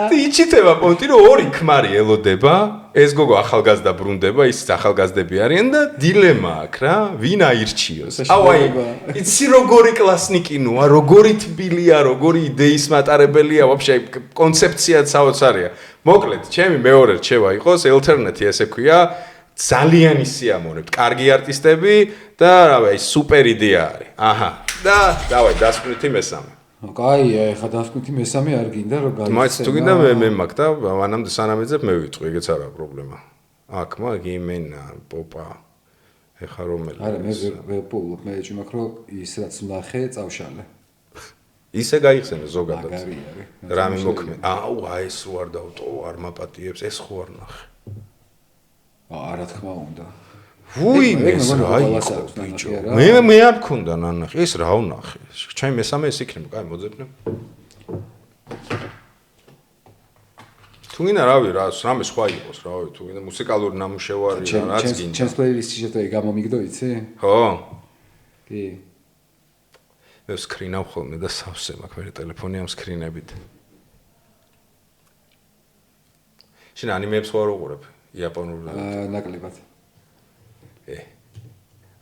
და იჩიტება პონტი რომ ორი ქმარი ელოდება, ეს გოგო ახალგაზრდა ბრუნდება, ისიც ახალგაზრდები არიან და დილემა აქვს რა, ვინ აირჩიოს. აუ აი, იცი როგორი კლასნი კინოა, როგორი თბილია, როგორი იდეის მატარებელია, ვაფშე კონცეფციაც საოცარია. მოკლედ, ჩემი მეორე რჩევა იყოს ელტერნატი ესე ქვია, ძალიან ისიამოვნებთ, კარგი არტისტები და რავი, აი სუპერ იდეა არის. აჰა. და დავაი, დასკვნითი მესამე. კაი, ეხა დასკვნითი მესამე არ გინდა რომ გაიცემა. მაინც თუ გინდა მე მაქვს და მანამდე სანამ ეძებ მე ვიწყო, ეგეც არა პრობლემა. აქ მაგიმენა პოპა. ეხა რომელი? არა, მე ვერ პულობ, მე ეჭვი მაქვს რომ ის რაც ნახე, წავშალე. ისე გაიხსენე ზოგადად. მაგარი არის. რა მიმოქმე. აუ, აი ეს რო არ დავტო, არ მაპატიებს, ეს ხო არ ნახე. არა თქმა უნდა. ვუი, ეს რა იყო ბიჭო. მე არ მქონდა ნანახი, ეს რა ვნახე. ჩემი მესამე ეს იქნება, კაი, მოძებნებ. თუ გინდა რავი, რამე სხვა იყოს, რავი, თუ გინდა მუსიკალური ნამუშევარი რაც გინდა. ჩემს პლეილისტში შეტყვი გამომიგდო, იცი? ხო. კი. მე სკრინავ ხოლმე და სავსე მაქვს მე ტელეფონი ამ სკრინებით. შენ ანიმეებს ხო არ უყურებ? იაპონურ ნაკლებად.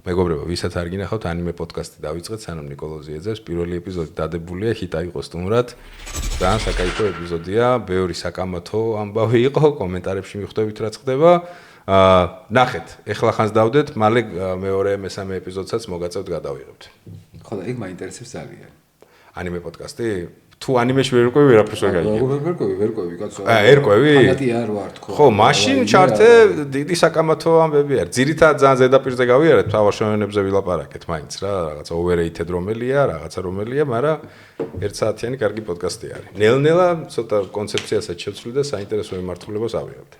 მეგობრებო, ვისაც არ გინახავთ ანიმე პოდკასტი დავიწყეთ, სანამ ნიკოლოზი ეძებს, პირველი ეპიზოდი დადებულია, ჰიტა იყო სტუმრად. ძალიან საკაიფო ეპიზოდია, ბევრი საკამათო ამბავი იყო, კომენტარებში მიხვდებით რაც ხდება. ნახეთ, ეხლა ხანს დავდეთ, მალე მეორე მესამე ეპიზოდსაც მოგაწევთ გადავიღებთ. ხო და ეგ მაინტერესებს ძალიან. ანიმე პოდკასტი? თუ ანიმეში ვერ ყვევი, ვერაფერს ვერ გაიგებ. ვერ კაცო. ერკვევი? ფანატი არ ვარ თქო. ხო, მაშინ ჩართე დიდი საკამათო ამბები არის. ძირითადად ძალიან ზედაპირზე გავიარეთ, თავარ შენებზე ვილაპარაკეთ მაინც რა, რაღაცა overrated რომელია, რაღაცა რომელია, მაგრამ 1 საათიანი კარგი პოდკასტი არის. ნელ-ნელა ცოტა კონცეფციასაც შევცვლი და საინტერესო მიმართულებას ავიღებთ.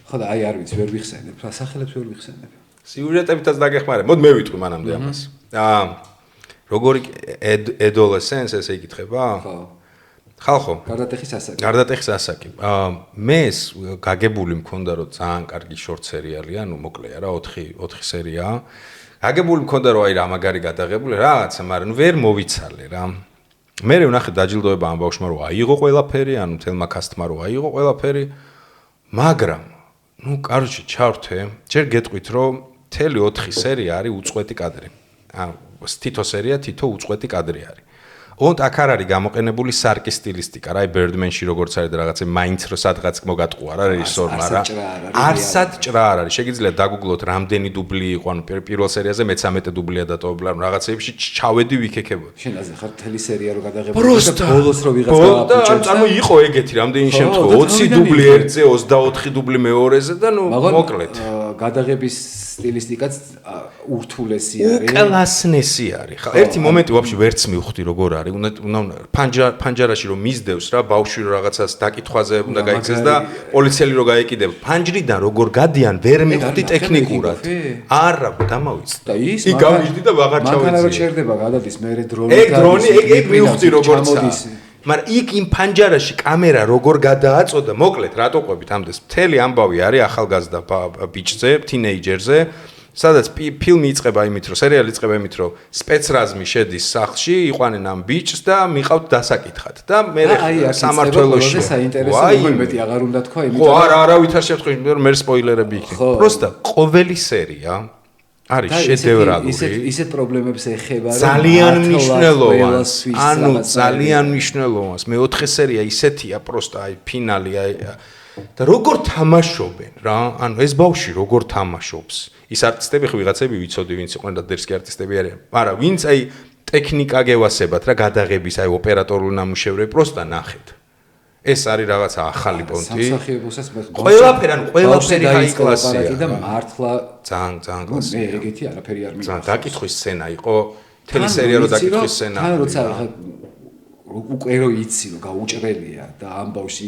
ხო და აი არ ვიცი, ვერ ვიხსენებ, რა სახელებს ვერ ვიხსენებ. სიუჟეტებითაც დაგეხმარებ. მოდი მე ვიტყვი მანამდე ამას. როგორი adolescence ესე იკითხება? ხო. ხალხო. გარდატეხის ასაკი. მე გაგებული მქონდა რომ ძალიან კარგი short სერიალია, ნუ მოკლეა რა 4 სერიაა. გაგებული მქონდა რომ აი რა მაგარი გადაღებული რაღაცა, მაგრამ ნუ ვერ მოვიცალე რა. მე ვნახე დაჯილდოება ამ ბავშვმა რომ აიღო ყველაფერი, ანუ თელმა კასტმა რომ აიღო ყველაფერი, მაგრამ ნუ კაროჩე ჩავრთე, ჯერ გეტყვით რომ თელი 4 სერია არის უწყვეტი კადრი. თითო სერია თითო უწყვეტი კადრი არის. ოღონდ აქ არ არის გამოყენებული სარკის სტილისტიკა, რა, Birdman-ში როგორც არის და რაღაცა მაინც რო სადღაც მოგატყუა რა რეჟისორმა რა. არსად ჭრა არ არის. შეგიძლიათ დაგუგლოთ რამდენი დუბლი იყო, ანუ პირველ სერიაზე მე-13 დუბლია დატოვებული, ანუ რაღაცეებში ჩავედი ვიქექებოდი. შენ აზე ხარ თელი სერია რო გადაღებული და ბოლოს რო ვიღაც გააფუჭებს. ანუ იყო ეგეთი რამდენი შემთხვევა 20 დუბლი ერთზე, 24 დუბლი მეორეზე და ნუ მოკლედ. გადაღების სტილისტიკაც ურთულესი არის. უკლასნესი არის. ხა ერთი მომენტი ვაფშე ვერც მივხვდი როგორ არის. უნდა ფანჯარაში რომ მისდევს რა, ბავშვი რო რაღაცას დაკითხვაზე უნდა გაიქცეს და პოლიციელი რო გაეკიდება. ფანჯრიდან როგორ გადიან ვერ მივხვდი ტექნიკურად. არა, დამავიცდი. და ის გამიჯდი და ვაღარ ჩავეცი. მანქანა რო ჩერდება გადადის მე დრონი. ეგ დრონი, ეგ მივხვდი როგორცა. მაგრამ იქ იმ ფანჯარაში კამერა როგორ გადააწოდა, მოკლედ რატო ყვებით ამდენს მთელი ამბავი არის ახალგაზრდა ბიჭზე, თინეიჯერზე, სადაც ფილმი იწყება იმით, რომ სერიალი იწყება იმით, რომ სპეცრაზმი შედის სახლში, იყვანენ ამ ბიჭს და მიყავთ დასაკითხად და მე სამართველოში. საინტერესო მეტი აღარ უნდა თქვა, იმიტომ რომ არა ვითარ შემთხვევაში, მე სპოილერები იქნება. პროსტა ყოველი სერია არის შედევრალური. ისეთ პრობლემებს ეხება, რომ ძალიან მნიშვნელოვანს. ანუ ძალიან მნიშვნელოვანს. მე 4 სერია ისეთია, პროსტა აი ფინალი აი და როგორ თამაშობენ რა? ანუ ეს ბავშვი როგორ თამაშობს? ის არტისტები ხო ვიღაცები ვიცოდი, ვინც იყვნენ და დერსკი არტისტები არიან. მაგრამ ვინც აი ტექნიკა გევასებათ რა, გადაღების აი ოპერატორული ნამუშევრები, პროსტა ნახეთ. ეს არის რაღაცა ახალი პონტი. სამსახიობოსაც მე ყველაფერი, ანუ ყველაფერი ჰაი კლასია და მართლა ძალიან კლასია. მე ეგეთი არაფერი არ მივხვდი. ძალიან დაკითხვის სცენა იყო, თელი სერია რო დაკითხვის სცენა. თან როცა უკვე რო იცი რომ გაუჭრელია და ამ ბავშვი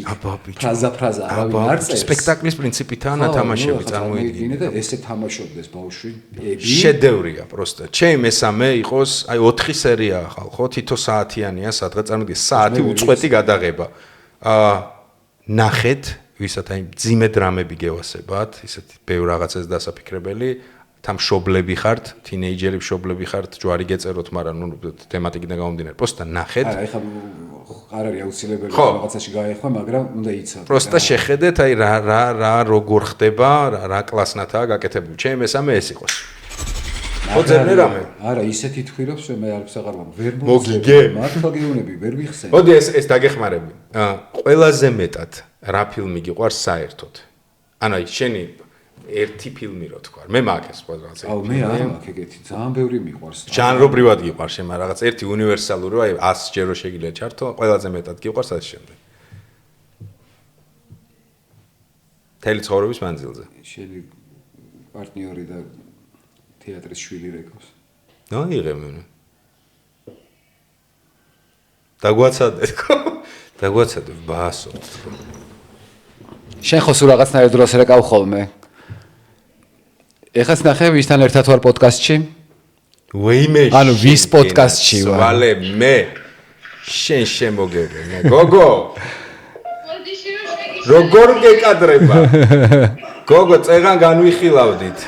ფრაზა არავინ არ წერს. სპექტაკლის პრინციპითაა ნათამაშები წარმოიდგინე და ესე თამაშობდეს ბავშვი. შედევრია პროსტა. ჩემი მესამე იყოს, აი 4 სერია ხალხო, თითო საათიანია, სადღაც წარმოიდგინე საათი უწყვეტი გადაღება. ნახეთ, ვისაც აი ძიმე დრამები გევასებათ, ისეთი ბევრ რაღაცას დასაფიქრებელი, თამშობლები ხართ, თინეიჯერი მშობლები ხართ, ჯვარი გეწეროთ, მაგრამ ნუ თემატიკიდან გამომდინარე, პროსტა ნახეთ. არა, ეხლა არ არის აუცილებელი რაღაცაში გაეხვა, მაგრამ უნდა იცოდე. პროსტა შეხედეთ, აი რა როგორ ხდება, რა კლასნათაა გაკეთებული. ჩემი მესამე ეს იყოს. მოძებნე რამე? არა, ისეთი თქვირობს, რომ მე არც აღარ ვერ მოგიგე? მართლა გეუბნები, ვერ ვიხსენ. მოდი ეს დაგეხმარები. ყველაზე მეტად რა ფილმი გიყვარს საერთოდ? ანუ აი შენი ერთი ფილმი რო თქვა. მე მაგას პოზიცია. აუ მე არ მაქვს ეგეთი, ძალიან ბევრი მიყვარს. ჟანრობრივად გიყვარს შენ, მაგრამ რაღაც ერთი უნივერსალური, აი 100 ჯერო შეგიძლია ჩართო, ყველაზე მეტად გიყვარს ასე შემდეგ. თელი ცხოვრების მანძილზე. შენი პარტნიორი და თეატრის შვილი რეკავს. ნუ იღებენ. დაგვაცადეთ ხო? დაგვაცადეთ ბაასოთ. შენ ხო სულ რაღაცნაირ დროს რეკავ ხოლმე? ეხაც ნახე ვისთან ერთად ვარ პოდკასტში? ვეიმე. ანუ ვის პოდკასტში ვარ? ვალე მე. შენ შემოგებენ. გოგო. როგორ გეკადრება? გოგო, წეგან განვიხილავდით.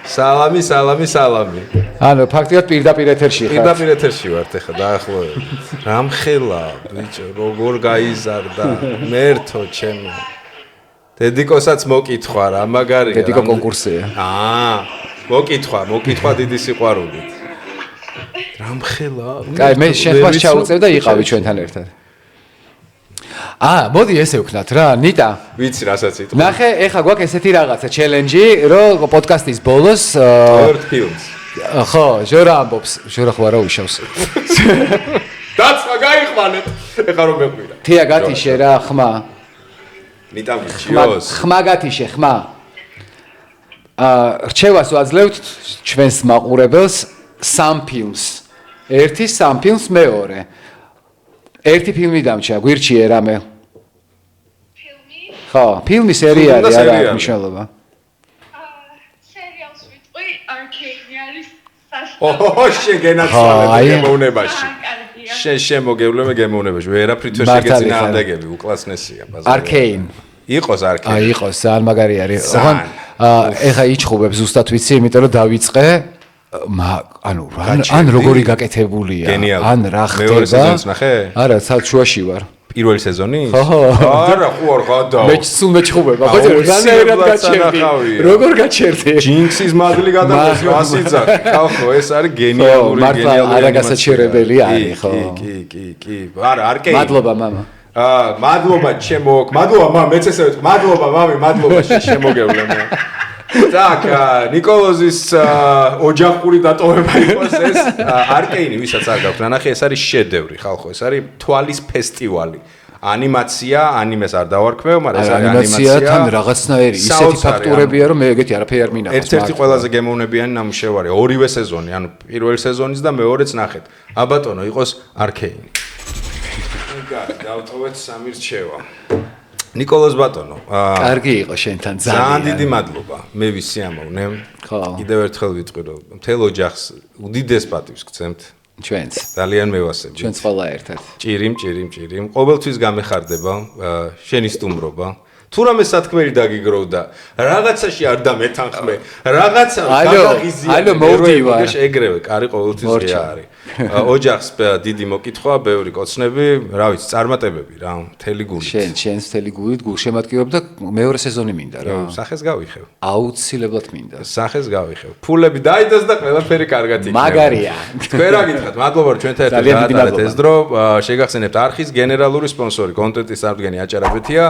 სალამი. ანუ ფაქტიურად პირდაპირ ეთერში ხარ. პირდაპირ ეთერში ვართ ახლა დაახლოებით. რამხელა, ბიჭო, როგორ გაიზარდა? მერთო ჩემო. დედიკოსაც მოკითხვა რა, მაგარია. დედიკო კონკურსია. მოკითხვა დიდი სიყვარულით. რამხელა? კაი, მე შეხმას ჩაუწევ და იყავი ჩვენთან ერთად. მოდი ესე ვქნათ რა, ნიტა. ვიცი რასაც იტყვი. ნახე, ეხა გვაქვს ესეთი რაღაცა ჩელენჯი, რომ პოდკასტის ბოლოს ერთ ფილმს. ხო, ჟორა ამბობს, ჟორა ხო არა უშავს. დაცვა გაიყვანეთ. ეხა რომ მეყვირა. თია გათიშე რა, ხმა. ნიტა მიჩიოს. ხმა გათიშე, ხმა. რჩევას ვაძლევთ ჩვენს მაყურებელს სამ ფილმს. ერთი სამ ფილმს მეორე. ერთი ფილმი დამჭა, გვირჩიე რამე. ფილმი? ხო, ფილმი სერიალი არა მნიშვნელობა. შენ გენაცვალე გემოვნებაში. შენ მოგევლე გემოვნებაში. ვერაფრით ვერ შეგეწინააღმდეგები, უკლასნესია ბაზარი. Arcane. იყოს Arcane. იყოს, ძალიან მაგარი არის. ოღონ ეხა იჩხუბებს ზუსტად ვიცი, იმიტომ რომ დავიწყე ანუ ან როგორი გაკეთებულია, ან რა ხდება. მეორე სეზონს ნახე? არა, ცალ შუაში ვარ. პირველი სეზონი? არა, ხო არ გადა. სულ მეჩხუბება, ხო რანაირად გაჩერდი. როგორ გაჩერდი? ჯინქსის მადლი გადაგოს 100 ძაღლი. ხალხო, ეს არის გენიალური არა გასაჩერებელი არის, ხო. კი. არა, Arcane. მადლობა, მამა. მადლობა ჩემო, მადლობა მამი, მეც ესე ვეთქვი, მადლობა მამი, მადლობა შემოგევლე მე. Так, ნიკოლოზის ოჯახური დატოვება იყოს ეს Arcane, ვისაც არ გაქვთ ნანახი, ეს არის შედევრი, ხალხო, ეს არის თვალის ფესტივალი. ანიმაცია, ანიმეს არ დავარქვევ, მაგრამ ეს არის ანიმაციათან რაღაცნაირი ისეთი ფაქტურებია, რომ მე ეგეთი არაფერი არ მინახავს. ერთ-ერთი ყველაზე გემოვნებიანი ნამუშევარი, ორივე სეზონი, ანუ პირველი სეზონის და მეორეც ნახეთ. აბატონო, იყოს Arcane. დავტოვეთ სამი რჩევა. ნიკოლოზ ბატონო, კარგი იყო შენთან ძალიან დიდი მადლობა. მე ვისიამოვნე. ხო. კიდევ ერთხელ ვიტყვი, რომ მთელ ოჯახს უდიდეს პატივს გცემთ. ჩვენს. ძალიან მევასებთ. ჩვენს ყველა ერთად. ჭირიმ. ყოველთვის გამეხარდება შენი სტუმრობა. თუ რამე სათქმელი დაგიგროვდა, რაღაცაში არ დამეთანხმე, რაღაცა გაგაღიზია. ალო მოვდივარ. ეგრევე, კარი ყოველთვის ღია არის. ოჯახს დიდი მოკითხვა, ბევრი კოცნები, რა ვიცი, წარმატებები რა, მთელი გულით. შენს მთელი გულით გულშემატკივრობ და მეორე სეზონი მინდა რა. სახეს გავიხევ. აუცილებლად მინდა. სახეს გავიხევ. ფულები დაიდოს და ყველაფერი კარგად იქნება. მაგარია. თქვენ რა გითხრათ? მადლობა რომ ჩვენთან ერთად გაატარეთ ეს დრო. შეგახსენებთ არხის გენერალური სპონსორი, კონტენტის წარმოდგენი აჭარაბეთია.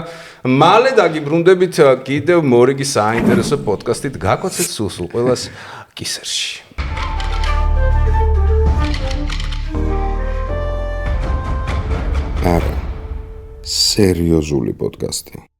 მალე დაგიბრუნდებით კიდევ მორიგი საინტერესო პოდკასტით. გაკოცეთ სულ ყველას კისერში. არა სერიოზული პოდკასტი.